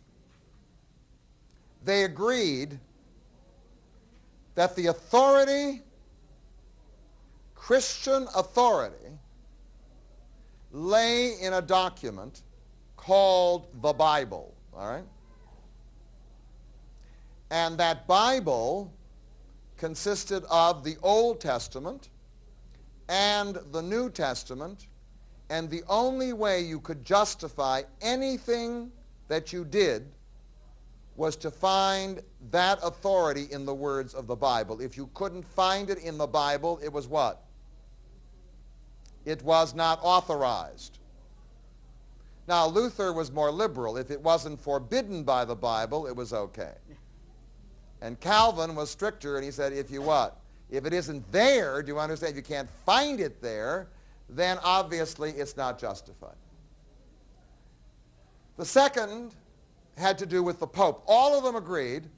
they agreed that the authority, Christian authority, lay in a document called the Bible, all right? And that Bible consisted of the Old Testament and the New Testament, and the only way you could justify anything that you did was to find that authority in the words of the Bible. If you couldn't find it in the Bible, it was what? It was not authorized. Now, Luther was more liberal. If it wasn't forbidden by the Bible, it was okay. And Calvin was stricter, and he said, if you what? If it isn't there, do you understand? If you can't find it there, then obviously it's not justified. The second had to do with the Pope. All of them agreed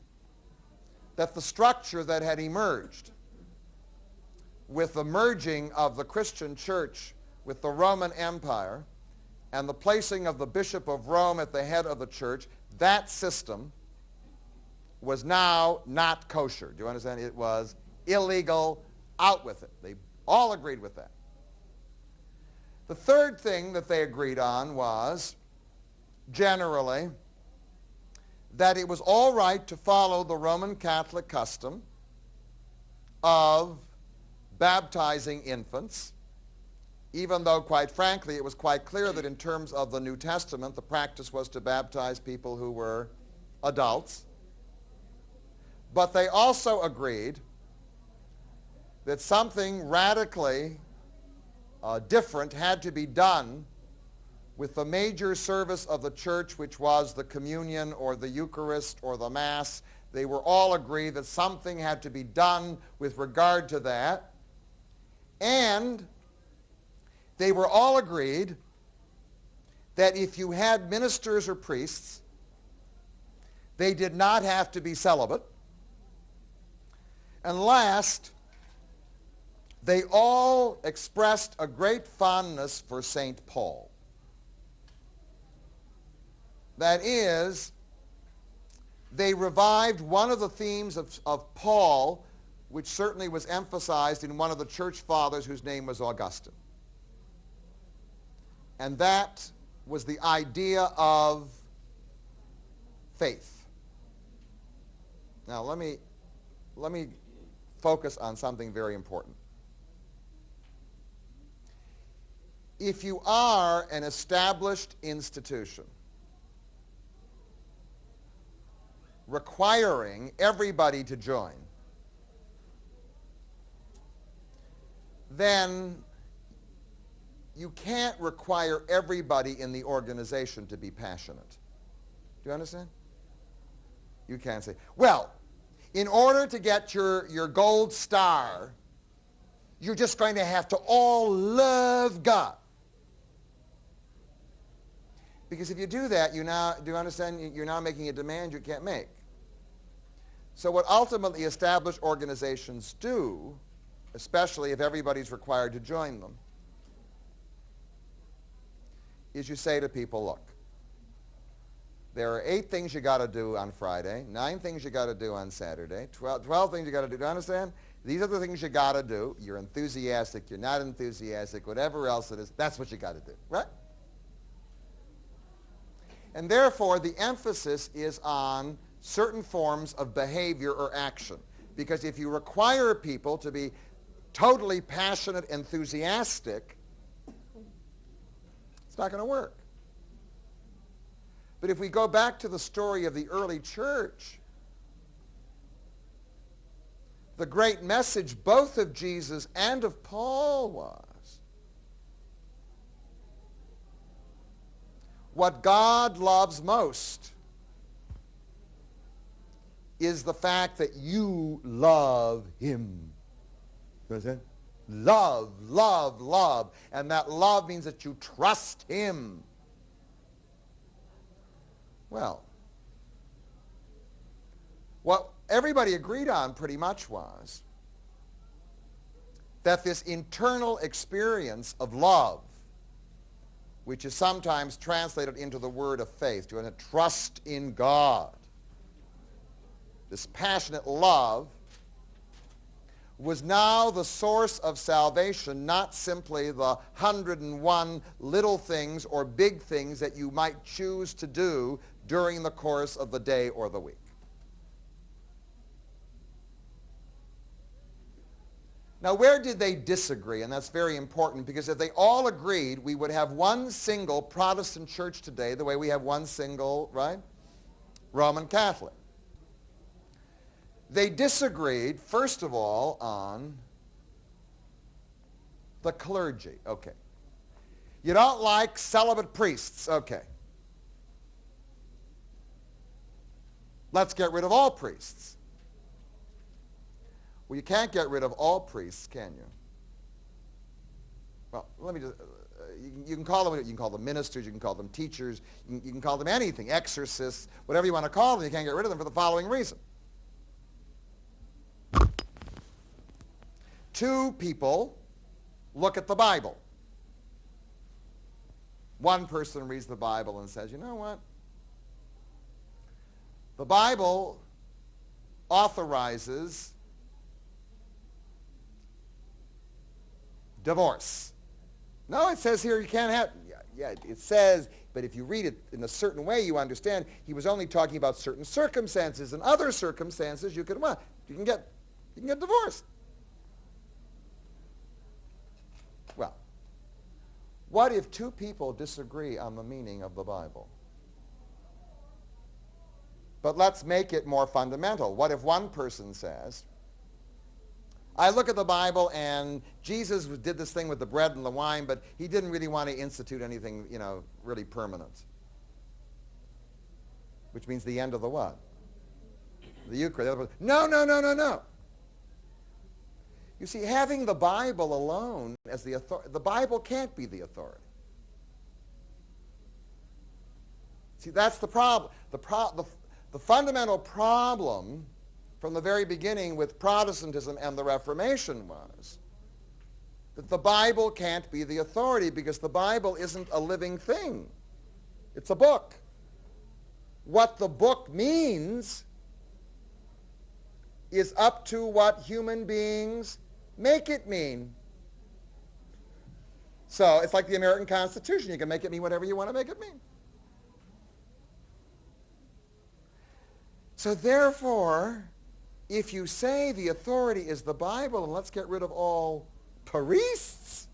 that the structure that had emerged with the merging of the Christian church with the Roman Empire and the placing of the Bishop of Rome at the head of the church, that system was now not kosher. Do you understand? It was illegal. Out with it. They all agreed with that. The third thing that they agreed on was, generally, that it was all right to follow the Roman Catholic custom of baptizing infants, even though, quite frankly, it was quite clear that in terms of the New Testament, the practice was to baptize people who were adults. But they also agreed that something radically different had to be done with the major service of the church, which was the communion or the Eucharist or the Mass. They were all agreed that something had to be done with regard to that. And they were all agreed that if you had ministers or priests, they did not have to be celibate. And last, they all expressed a great fondness for St. Paul. That is, they revived one of the themes of Paul, which certainly was emphasized in one of the church fathers whose name was Augustine. And that was the idea of faith. Now, let me focus on something very important. If you are an established institution requiring everybody to join, then you can't require everybody in the organization to be passionate. Do you understand? You can't say, well, in order to get your gold star, you're just going to have to all love God. Because if you do that, do you understand, you're now making a demand you can't make. So what ultimately established organizations do especially if everybody's required to join them, is you say to people, look, there are 8 things you got to do on Friday, 9 things you got to do on Saturday, 12 things you got to do. Do you understand? These are the things you got to do. You're enthusiastic, you're not enthusiastic, whatever else it is, that's what you got to do, right? And therefore, the emphasis is on certain forms of behavior or action. Because if you require people to be totally passionate, enthusiastic, it's not going to work. But if we go back to the story of the early church, the great message both of Jesus and of Paul was, what God loves most is the fact that you love him. You understand? Love, love, love. And that love means that you trust him. Well, what everybody agreed on pretty much was that this internal experience of love, which is sometimes translated into the word of faith, to trust in God, this passionate love, was now the source of salvation, not simply the 101 little things or big things that you might choose to do during the course of the day or the week. Now, where did they disagree? And that's very important, because if they all agreed, we would have one single Protestant church today, the way we have one single, right, Roman Catholic. They disagreed, first of all, on the clergy. Okay. You don't like celibate priests. Okay. Let's get rid of all priests. Well, you can't get rid of all priests, can you? Well, let me just, you can call them ministers, you can call them teachers, you can call them anything, exorcists, whatever you want to call them. You can't get rid of them for the following reason. 2 people look at the Bible. One person reads the Bible and says, you know what? The Bible authorizes divorce. No, it says here you can't have, yeah, it says, but if you read it in a certain way, you understand he was only talking about certain circumstances. In other circumstances, you can get divorced. Well, what if 2 people disagree on the meaning of the Bible? But let's make it more fundamental. What if one person says, I look at the Bible and Jesus did this thing with the bread and the wine, but he didn't really want to institute anything, really permanent. Which means the end of the what? The Eucharist. No. You see, having the Bible alone as the authority, the Bible can't be the authority. See, that's the problem. The fundamental problem from the very beginning with Protestantism and the Reformation was that the Bible can't be the authority, because the Bible isn't a living thing. It's a book. What the book means is up to what human beings make it mean. So it's like the American Constitution. You can make it mean whatever you want to make it mean. So therefore, if you say the authority is the Bible and let's get rid of all priests,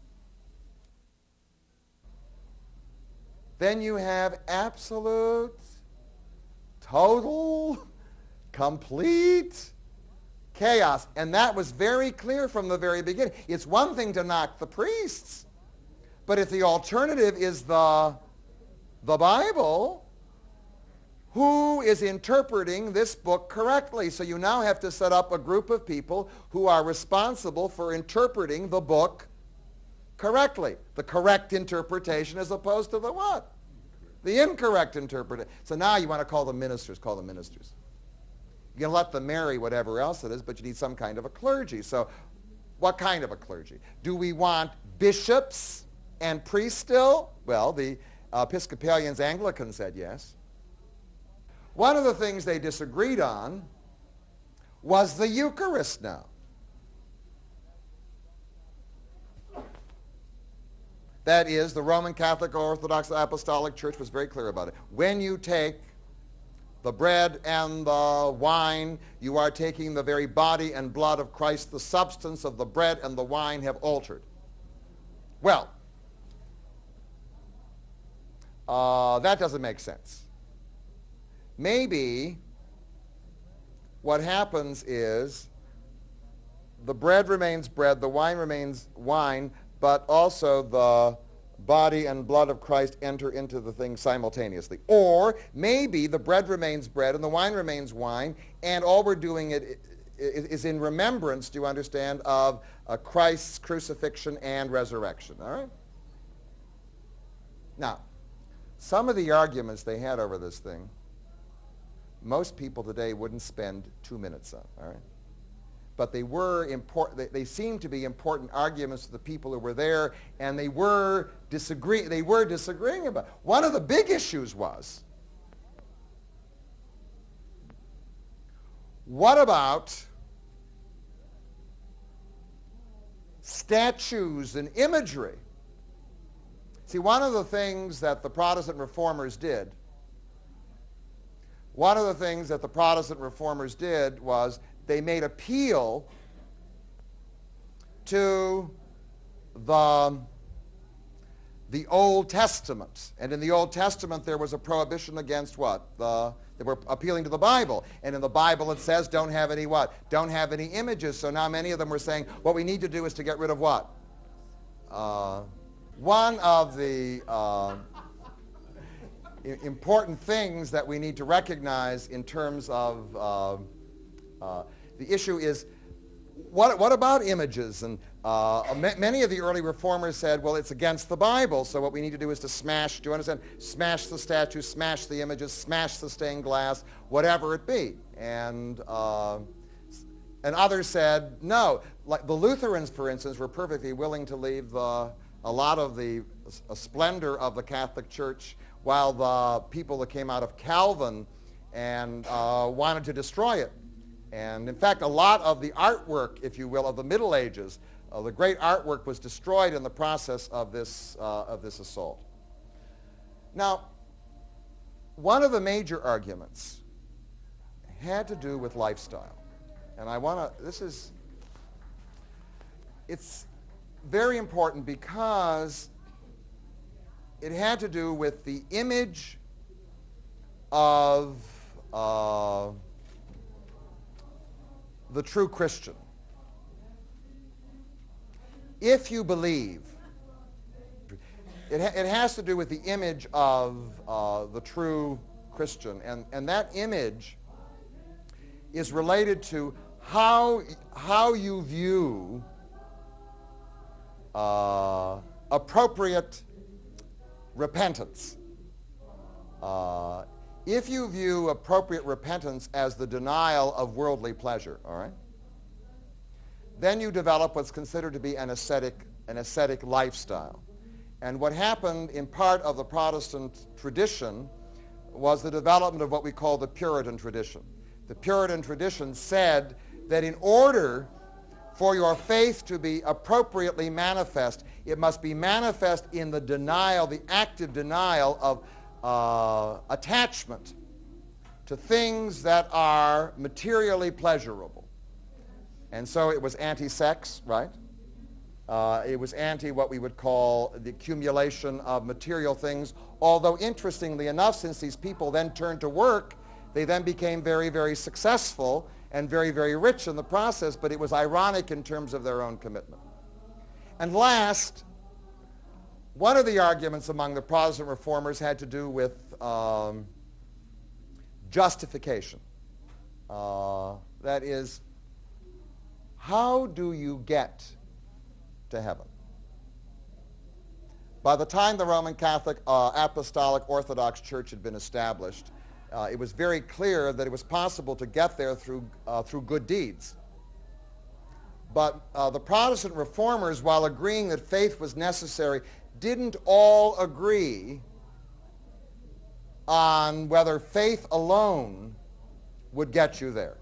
then you have absolute, total, complete chaos. And that was very clear from the very beginning. It's one thing to knock the priests, but if the alternative is the Bible, who is interpreting this book correctly? So you now have to set up a group of people who are responsible for interpreting the book correctly. The correct interpretation as opposed to the what? The incorrect interpretation. So now you want to call them ministers. Call them ministers. You can let them marry whatever else it is, but you need some kind of a clergy. So What kind of a clergy? Do we want bishops and priests still? Well, the Episcopalians, Anglicans said yes. One of the things they disagreed on was the Eucharist now. That is, the Roman Catholic Orthodox Apostolic Church was very clear about it. When you take the bread and the wine, you are taking the very body and blood of Christ. The substance of the bread and the wine have altered. Well, that doesn't make sense. Maybe what happens is the bread remains bread, the wine remains wine, but also the body and blood of Christ enter into the thing simultaneously. Or maybe the bread remains bread and the wine remains wine, and all we're doing is in remembrance, do you understand, of Christ's crucifixion and resurrection. All right? Now, some of the arguments they had over this thing, most people today wouldn't spend 2 minutes on. All right? But they were important. They seemed to be important arguments to the people who were there, and they were disagreeing about. One of the big issues was, what about statues and imagery? See, one of the things that the Protestant reformers did was they made appeal to the Old Testament. And in the Old Testament there was a prohibition against what? They were appealing to the Bible. And in the Bible it says don't have any what? Don't have any images. So now many of them were saying what we need to do is to get rid of what? One of the important things that we need to recognize in terms of the issue is, what about images? And many of the early reformers said, well, it's against the Bible, so what we need to do is to smash, do you understand? Smash the statues, smash the images, smash the stained glass, whatever it be. And others said, no. Like the Lutherans, for instance, were perfectly willing to leave a lot of the splendor of the Catholic Church, while the people that came out of Calvin and wanted to destroy it. And in fact, a lot of the artwork, if you will, of the Middle Ages, the great artwork was destroyed in the process of this assault. Now, one of the major arguments had to do with lifestyle. And it's very important because it had to do with the image of the true Christian. If you believe, it has to do with the image of the true Christian, and that image is related to how you view appropriate repentance. If you view appropriate repentance as the denial of worldly pleasure, all right, then you develop what's considered to be an ascetic lifestyle. And what happened in part of the Protestant tradition was the development of what we call the Puritan tradition. The Puritan tradition said that in order for your faith to be appropriately manifest, it must be manifest in the denial, the active denial of attachment to things that are materially pleasurable. And so it was anti-sex, right? It was anti what we would call the accumulation of material things, although interestingly enough, since these people then turned to work, they then became very, very successful and very, very rich in the process, but it was ironic in terms of their own commitment. And last, one of the arguments among the Protestant reformers had to do with justification. That is, how do you get to heaven? By the time the Roman Catholic Apostolic Orthodox Church had been established, it was very clear that it was possible to get there through good deeds. But the Protestant reformers, while agreeing that faith was necessary, didn't all agree on whether faith alone would get you there.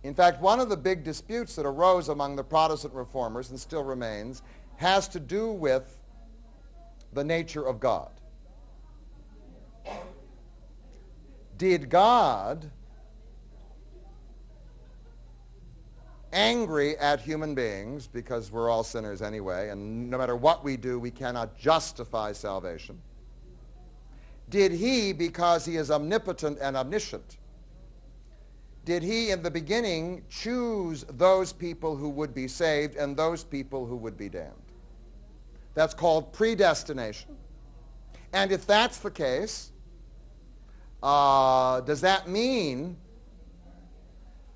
In fact, one of the big disputes that arose among the Protestant reformers, and still remains, has to do with the nature of God. Did God, angry at human beings, because we're all sinners anyway, and no matter what we do, we cannot justify salvation, did he, because he is omnipotent and omniscient, did he in the beginning choose those people who would be saved and those people who would be damned? That's called predestination. And if that's the case, does that mean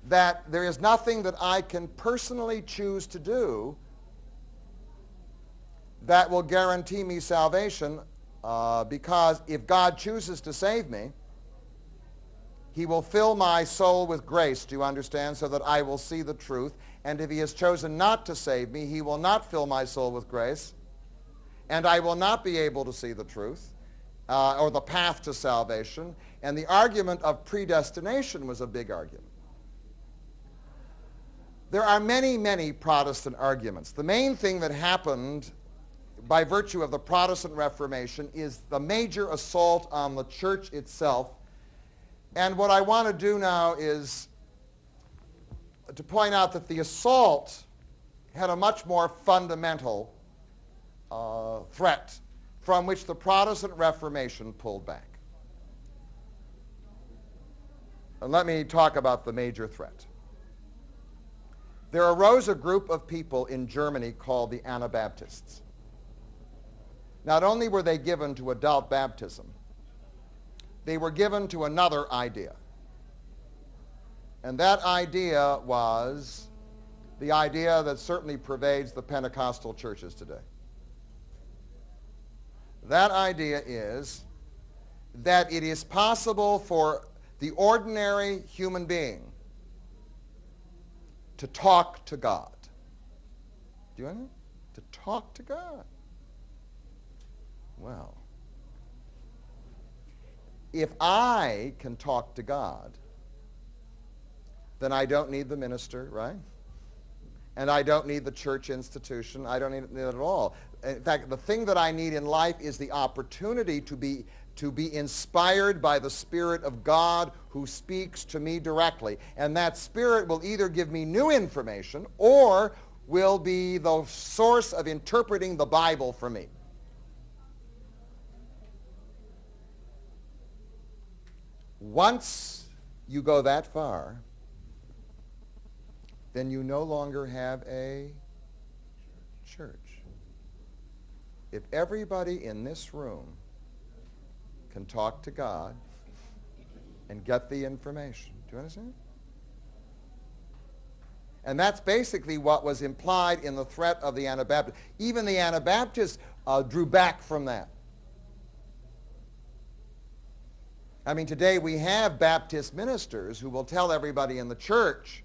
that there is nothing that I can personally choose to do that will guarantee me salvation? Because if God chooses to save me, he will fill my soul with grace, do you understand, so that I will see the truth. And if he has chosen not to save me, he will not fill my soul with grace, and I will not be able to see the truth or the path to salvation. And the argument of predestination was a big argument. There are many, many Protestant arguments. The main thing that happened by virtue of the Protestant Reformation is the major assault on the church itself. And what I want to do now is to point out that the assault had a much more fundamental threat from which the Protestant Reformation pulled back. And let me talk about the major threat. There arose a group of people in Germany called the Anabaptists. Not only were they given to adult baptism, they were given to another idea. And that idea was the idea that certainly pervades the Pentecostal churches today. That idea is that it is possible for the ordinary human being to talk to God. Do you understand? To talk to God. Well, if I can talk to God, then I don't need the minister, right? And I don't need the church institution. I don't need it at all. In fact, the thing that I need in life is the opportunity to be inspired by the Spirit of God who speaks to me directly. And that Spirit will either give me new information or will be the source of interpreting the Bible for me. Once you go that far, then you no longer have a church. If everybody in this room can talk to God and get the information, do you understand? And that's basically what was implied in the threat of the Anabaptists. Even the Anabaptists drew back from that. I mean, today we have Baptist ministers who will tell everybody in the church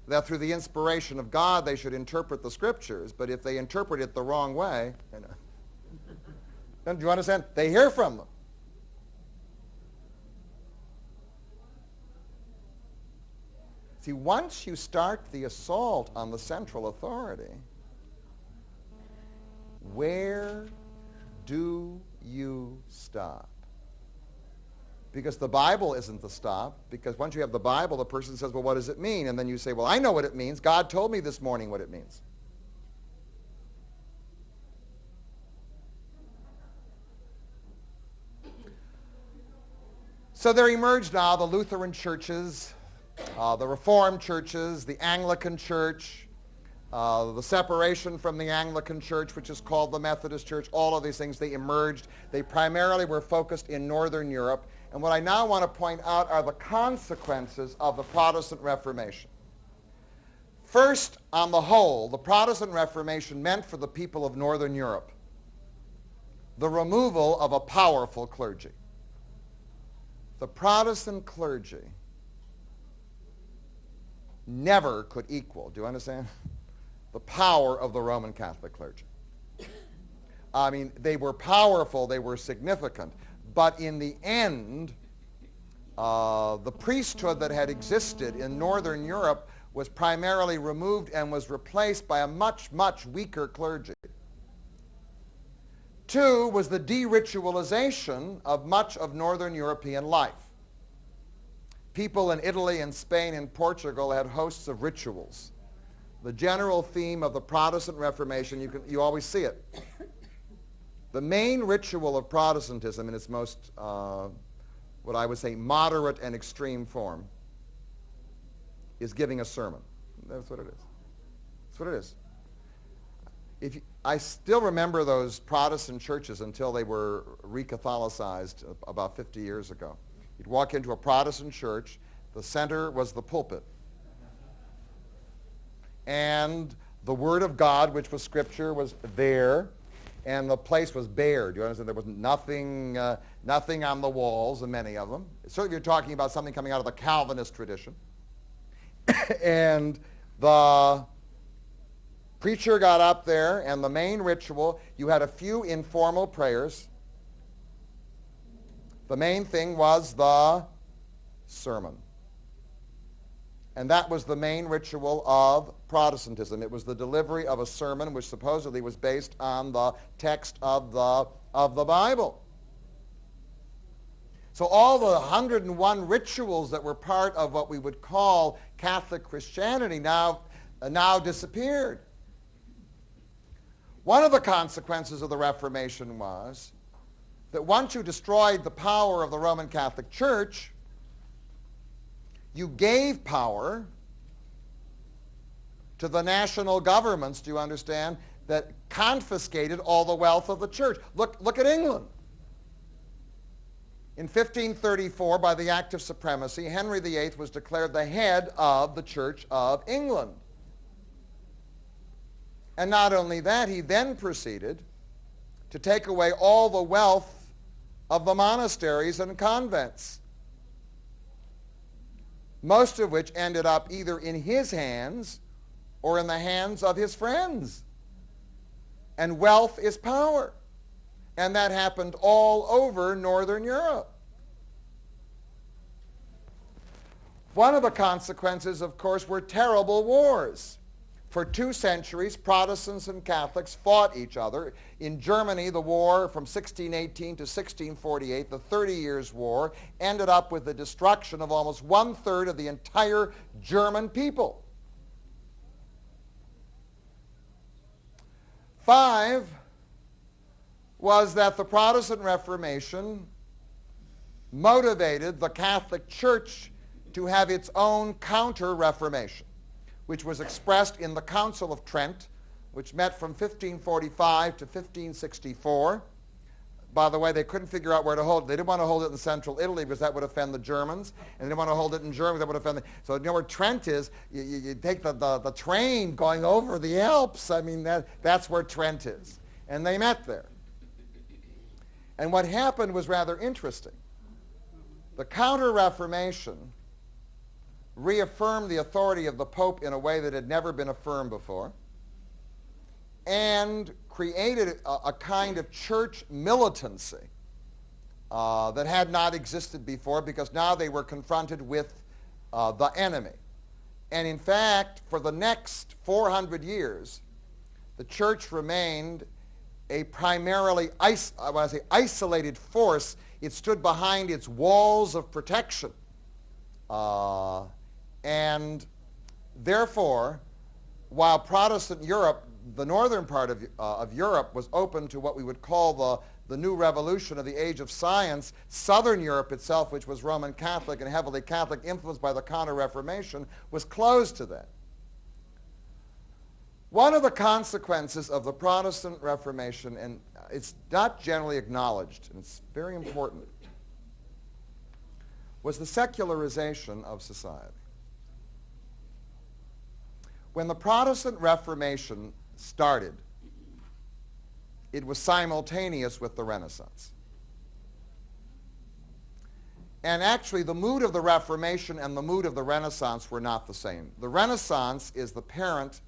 that through the inspiration of God they should interpret the Scriptures, but if they interpret it the wrong way, do you understand? They hear from them. See, once you start the assault on the central authority, where do you stop? Because the Bible isn't the stop, because once you have the Bible, the person says, well, what does it mean? And then you say, well, I know what it means. God told me this morning what it means. So there emerged now the Lutheran churches, the Reformed churches, the Anglican church, the separation from the Anglican church, which is called the Methodist church. All of these things, they emerged. They primarily were focused in Northern Europe. And what I now want to point out are the consequences of the Protestant Reformation. First, on the whole, the Protestant Reformation meant for the people of Northern Europe the removal of a powerful clergy. The Protestant clergy never could equal, do you understand, the power of the Roman Catholic clergy. I mean, they were powerful, they were significant, but in the end, the priesthood that had existed in Northern Europe was primarily removed and was replaced by a much, much weaker clergy. Two was the de-ritualization of much of Northern European life. People in Italy and Spain and Portugal had hosts of rituals. The general theme of the Protestant Reformation, you always see it. The main ritual of Protestantism in its most, what I would say, moderate and extreme form is giving a sermon. That's what it is. That's what it is. I still remember those Protestant churches until they were re-Catholicized about 50 years ago. You'd walk into a Protestant church, the center was the pulpit. And the Word of God, which was Scripture, was there, and the place was bare. Do you understand? There was nothing on the walls, and many of them. Certainly if you're talking about something coming out of the Calvinist tradition. And the preacher got up there, and the main ritual, you had a few informal prayers. The main thing was the sermon. And that was the main ritual of Protestantism. It was the delivery of a sermon which supposedly was based on the text of the Bible. So all the 101 rituals that were part of what we would call Catholic Christianity now disappeared. One of the consequences of the Reformation was that once you destroyed the power of the Roman Catholic Church, you gave power to the national governments, do you understand, that confiscated all the wealth of the church. Look at England. In 1534, by the Act of Supremacy, Henry VIII was declared the head of the Church of England. And not only that, he then proceeded to take away all the wealth of the monasteries and convents, most of which ended up either in his hands or in the hands of his friends. And wealth is power. And that happened all over Northern Europe. One of the consequences, of course, were terrible wars. For 2 centuries, Protestants and Catholics fought each other. In Germany, the war from 1618 to 1648, the 30 Years' War, ended up with the destruction of almost 1/3 of the entire German people. 5 was that the Protestant Reformation motivated the Catholic Church to have its own counter-reformation, which was expressed in the Council of Trent, which met from 1545 to 1564. By the way, they couldn't figure out where to hold it. They didn't want to hold it in central Italy because that would offend the Germans, and they didn't want to hold it in Germany, that would offend so you know where Trent is? You take the train going over the Alps. I mean, that's where Trent is. And they met there. And what happened was rather interesting. The Counter-Reformation reaffirmed the authority of the Pope in a way that had never been affirmed before, and created a kind of church militancy that had not existed before, because now they were confronted with the enemy. And in fact, for the next 400 years, the church remained a primarily isolated force. It stood behind its walls of protection. And therefore, while Protestant Europe, the northern part of Europe, was open to what we would call the new revolution of the age of science, southern Europe itself, which was Roman Catholic and heavily Catholic, influenced by the Counter-Reformation, was closed to that. One of the consequences of the Protestant Reformation, and it's not generally acknowledged, and it's very important, was the secularization of society. When the Protestant Reformation started, it was simultaneous with the Renaissance. And actually, the mood of the Reformation and the mood of the Renaissance were not the same. The Renaissance is the parent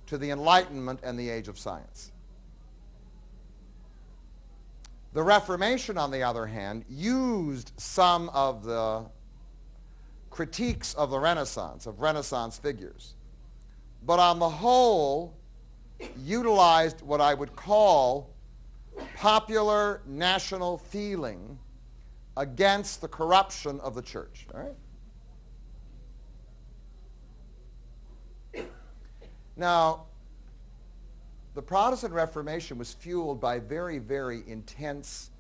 to the Enlightenment and the age of science. The Reformation, on the other hand, used some of the critiques of the Renaissance, of Renaissance figures, but on the whole utilized what I would call popular national feeling against the corruption of the church. All right? Now, the Protestant Reformation was fueled by very, very intense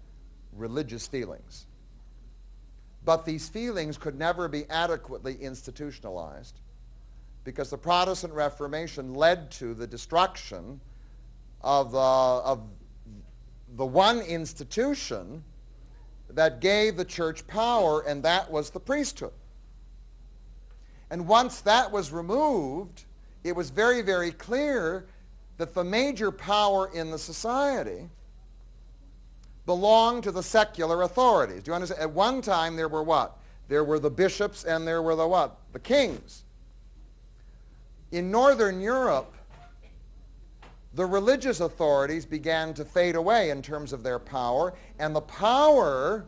religious feelings. But these feelings could never be adequately institutionalized because the Protestant Reformation led to the destruction of the one institution that gave the church power, and that was the priesthood. And once that was removed, it was very, very clear that the major power in the society belonged to the secular authorities. Do you understand? At one time there were what? There were the bishops and there were the what? The kings. In Northern Europe, the religious authorities began to fade away in terms of their power, and the power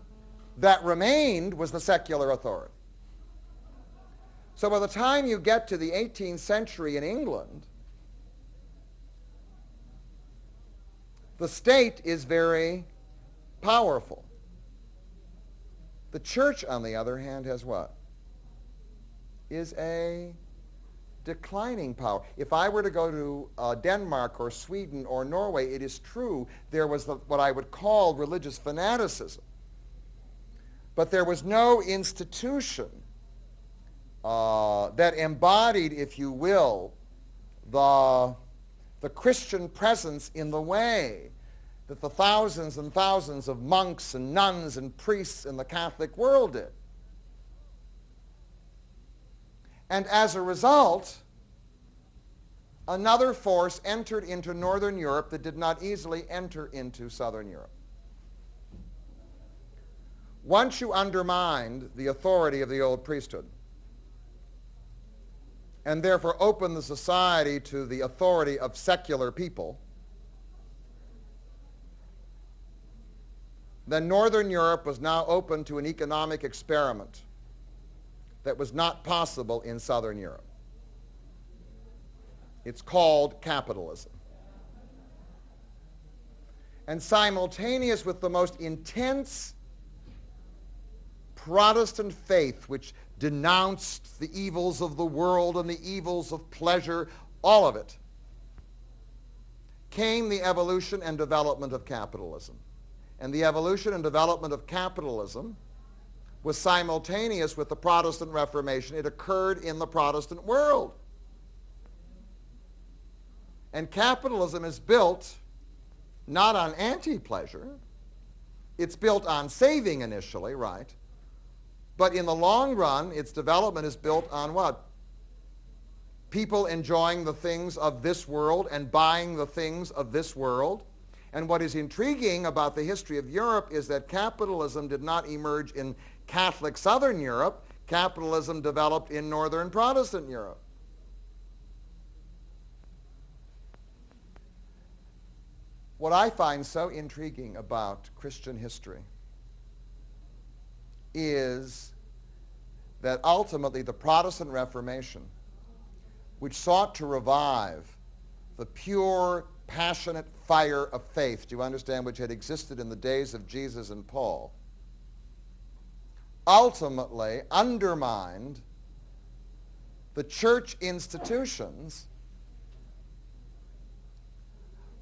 that remained was the secular authority. So by the time you get to the 18th century in England, the state is very powerful. The church, on the other hand, has what? Is a declining power. If I were to go to Denmark or Sweden or Norway, it is true there was what I would call religious fanaticism. But there was no institution that embodied, if you will, the Christian presence in the way that the thousands and thousands of monks and nuns and priests in the Catholic world did. And as a result, another force entered into Northern Europe that did not easily enter into Southern Europe. Once you undermined the authority of the old priesthood, and therefore opened the society to the authority of secular people, then Northern Europe was now open to an economic experiment that was not possible in Southern Europe. It's called capitalism. And simultaneous with the most intense Protestant faith, which denounced the evils of the world and the evils of pleasure, all of it, came the evolution and development of capitalism. And the evolution and development of capitalism was simultaneous with the Protestant Reformation. It occurred in the Protestant world. And capitalism is built not on anti-pleasure. It's built on saving initially, right? But in the long run, its development is built on what? People enjoying the things of this world and buying the things of this world. And what is intriguing about the history of Europe is that capitalism did not emerge in Catholic Southern Europe. Capitalism developed in Northern Protestant Europe. What I find so intriguing about Christian history is that ultimately the Protestant Reformation, which sought to revive the pure, passionate fire of faith, do you understand, which had existed in the days of Jesus and Paul, ultimately undermined the church institutions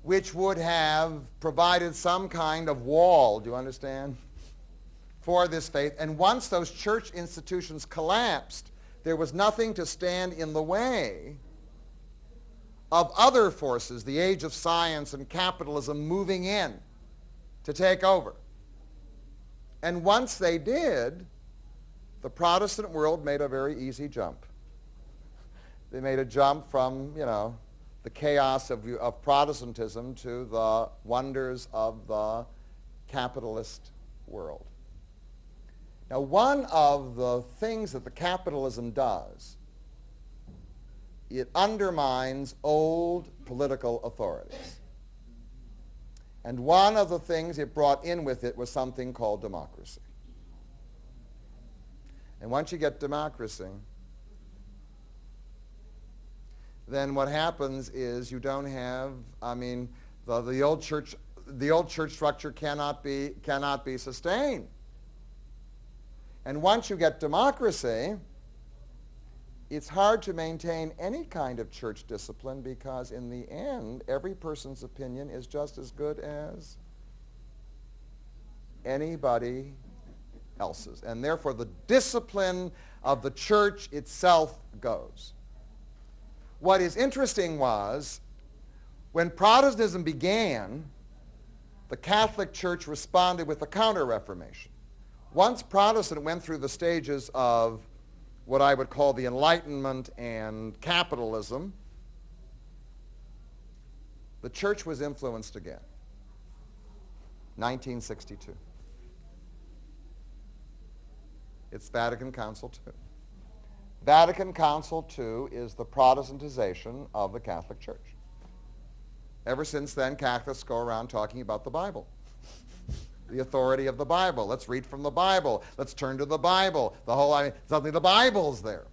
which would have provided some kind of wall, do you understand, for this faith. And once those church institutions collapsed, there was nothing to stand in the way of other forces, the age of science and capitalism, moving in to take over. And once they did, the Protestant world made a very easy jump. They made a jump from, the chaos of Protestantism to the wonders of the capitalist world. Now, one of the things that the capitalism does, it undermines old political authorities. And one of the things it brought in with it was something called democracy. And once you get democracy, then what happens is you don't have, the old church structure cannot be sustained. And once you get democracy, it's hard to maintain any kind of church discipline because in the end, every person's opinion is just as good as anybody else's. And therefore, the discipline of the church itself goes. What is interesting was, when Protestantism began, the Catholic Church responded with the Counter-Reformation. Once Protestant went through the stages of what I would call the Enlightenment and capitalism, the church was influenced again. 1962. It's Vatican Council II. Vatican Council II is the Protestantization of the Catholic Church. Ever since then, Catholics go around talking about the Bible. The authority of the Bible. Let's read from the Bible. Let's turn to the Bible. Suddenly the Bible's there.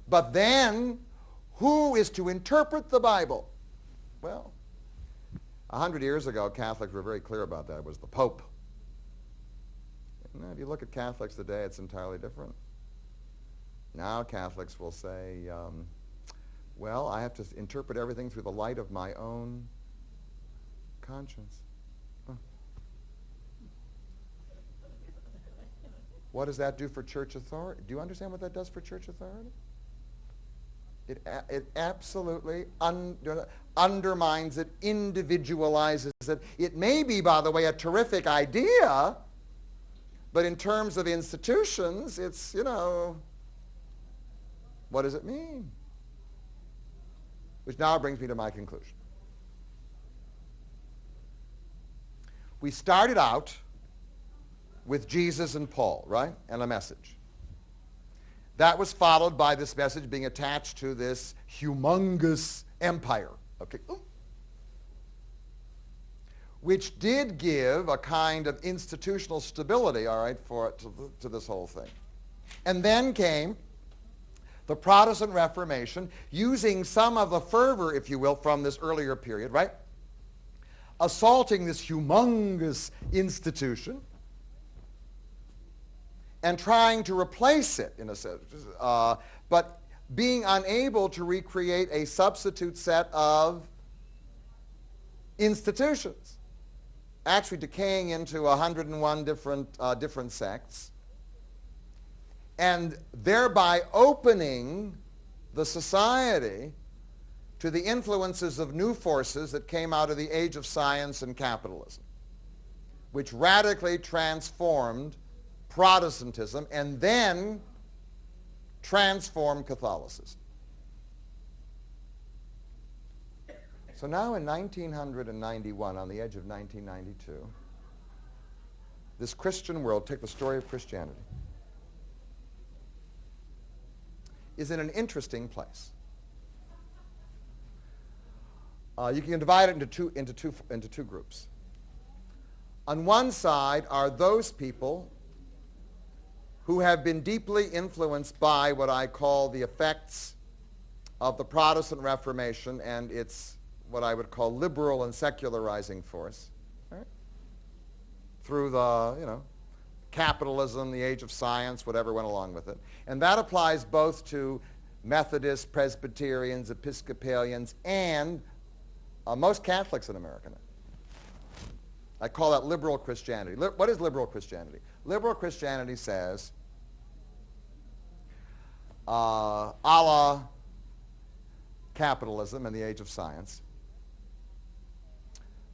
But then, who is to interpret the Bible? Well, 100 years ago, Catholics were very clear about that. It was the Pope. And if you look at Catholics today, it's entirely different. Now Catholics will say, well, I have to interpret everything through the light of my own conscience. What does that do for church authority? Do you understand what that does for church authority? It absolutely undermines it, individualizes it. It may be, by the way, a terrific idea, but in terms of institutions, it's, what does it mean? Which now brings me to my conclusion. We started out with Jesus and Paul, right? And a message. That was followed by this message being attached to this humongous empire, okay? Which did give a kind of institutional stability, all right, to this whole thing. And then came the Protestant Reformation, using some of the fervor, if you will, from this earlier period, right? Assaulting this humongous institution and trying to replace it, in a sense, but being unable to recreate a substitute set of institutions, actually decaying into 101 different sects, and thereby opening the society to the influences of new forces that came out of the age of science and capitalism, which radically transformed Protestantism and then transformed Catholicism. So now in 1991, on the edge of 1992, this Christian world, take the story of Christianity, is in an interesting place. You can divide it into two groups. On one side are those people who have been deeply influenced by what I call the effects of the Protestant Reformation and its what I would call liberal and secularizing force, right? Through the, capitalism, the age of science, whatever went along with it. And that applies both to Methodists, Presbyterians, Episcopalians, and most Catholics in America now. I call that liberal Christianity. What is liberal Christianity? Liberal Christianity says, a la capitalism in the age of science,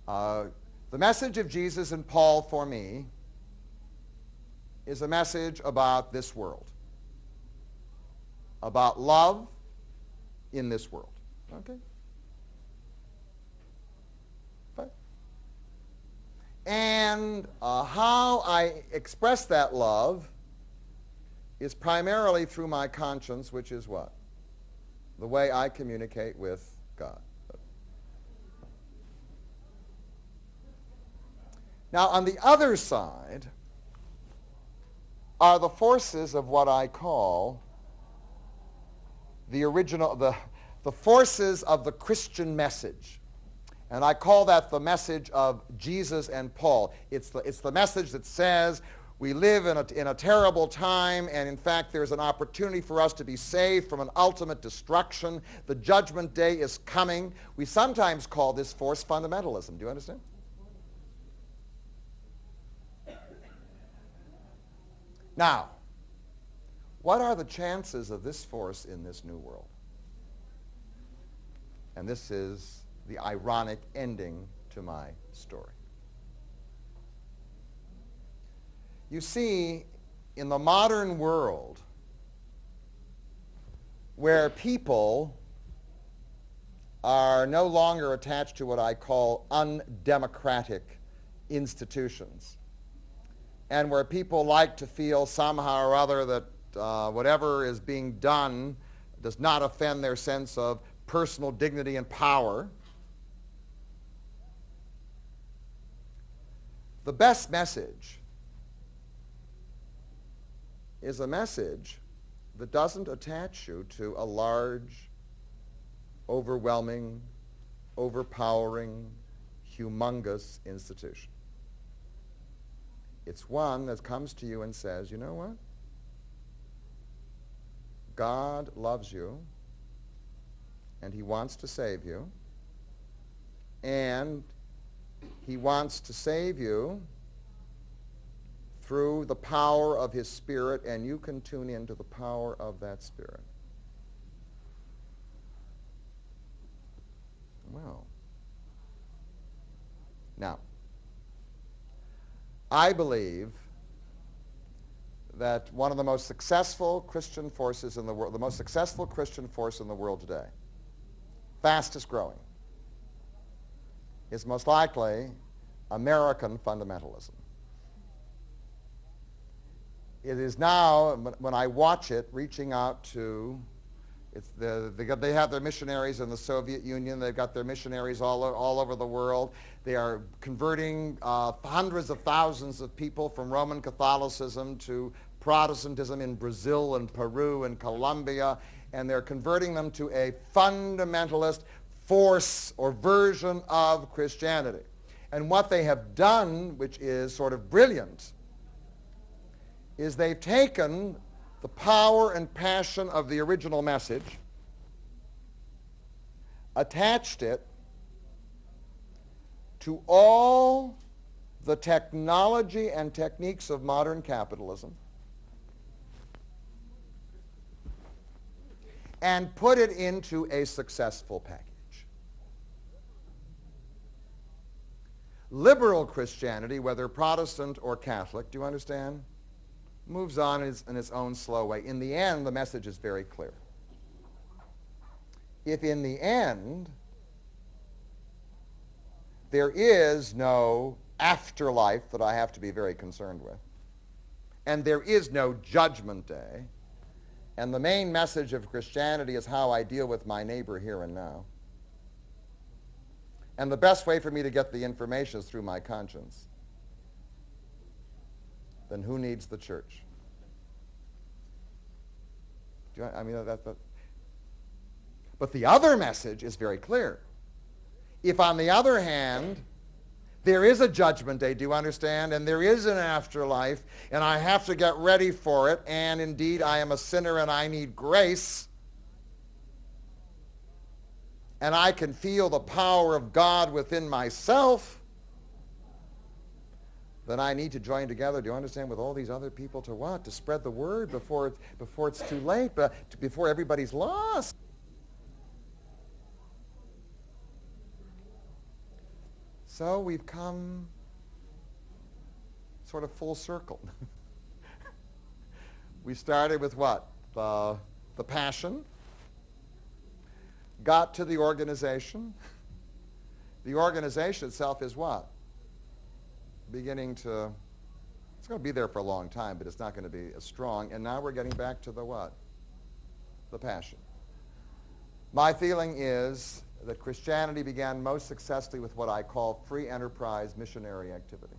the message of Jesus and Paul for me is a message about this world, about love in this world. Okay? And how I express that love is primarily through my conscience, which is what? The way I communicate with God. Now, on the other side are the forces of what I call the forces of the Christian message. And I call that the message of Jesus and Paul. It's the message that says we live in a terrible time, and in fact there's an opportunity for us to be saved from an ultimate destruction. The judgment day is coming. We sometimes call this force fundamentalism. Do you understand? Now, what are the chances of this force in this new world? And this is the ironic ending to my story. You see, in the modern world, where people are no longer attached to what I call undemocratic institutions, and where people like to feel somehow or other that whatever is being done does not offend their sense of personal dignity and power, the best message is a message that doesn't attach you to a large, overwhelming, overpowering, humongous institution. It's one that comes to you and says, you know what? God loves you, and he wants to save you, and he wants to save you through the power of his Spirit, and you can tune into the power of that Spirit. Well, now, I believe that one of the most successful Christian forces in the world, the most successful Christian force in the world today, fastest growing, is most likely American fundamentalism. It is now, when I watch it, reaching out to, they have their missionaries in the Soviet Union. They've got their missionaries all over the world. They are converting hundreds of thousands of people from Roman Catholicism to Protestantism in Brazil and Peru and Colombia, and they're converting them to a fundamentalist force or version of Christianity. And what they have done, which is sort of brilliant, is they've taken the power and passion of the original message, attached it to all the technology and techniques of modern capitalism, and put it into a successful package. Liberal Christianity, whether Protestant or Catholic, do you understand, moves on in its own slow way. In the end, the message is very clear. If in the end there is no afterlife that I have to be very concerned with, and there is no judgment day, and the main message of Christianity is how I deal with my neighbor here and now, and the best way for me to get the information is through my conscience, then who needs the church? But the other message is very clear. If, on the other hand, there is a judgment day, do you understand? And there is an afterlife, and I have to get ready for it, and indeed I am a sinner and I need grace, and I can feel the power of God within myself, then I need to join together, do you understand, with all these other people to what? To spread the word before it's too late, before everybody's lost. So we've come sort of full circle. We started with what? The passion. Got to the organization. The organization itself is what? beginning to, it's going to be there for a long time, but it's not going to be as strong. And now we're getting back to the what? The passion. My feeling is that Christianity began most successfully with what I call free enterprise missionary activity.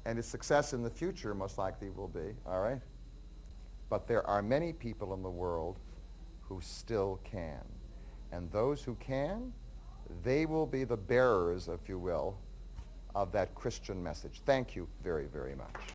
And its success in the future most likely will be, all right? But there are many people in the world who still can. And those who can, they will be the bearers, if you will, of that Christian message. Thank you very, very much.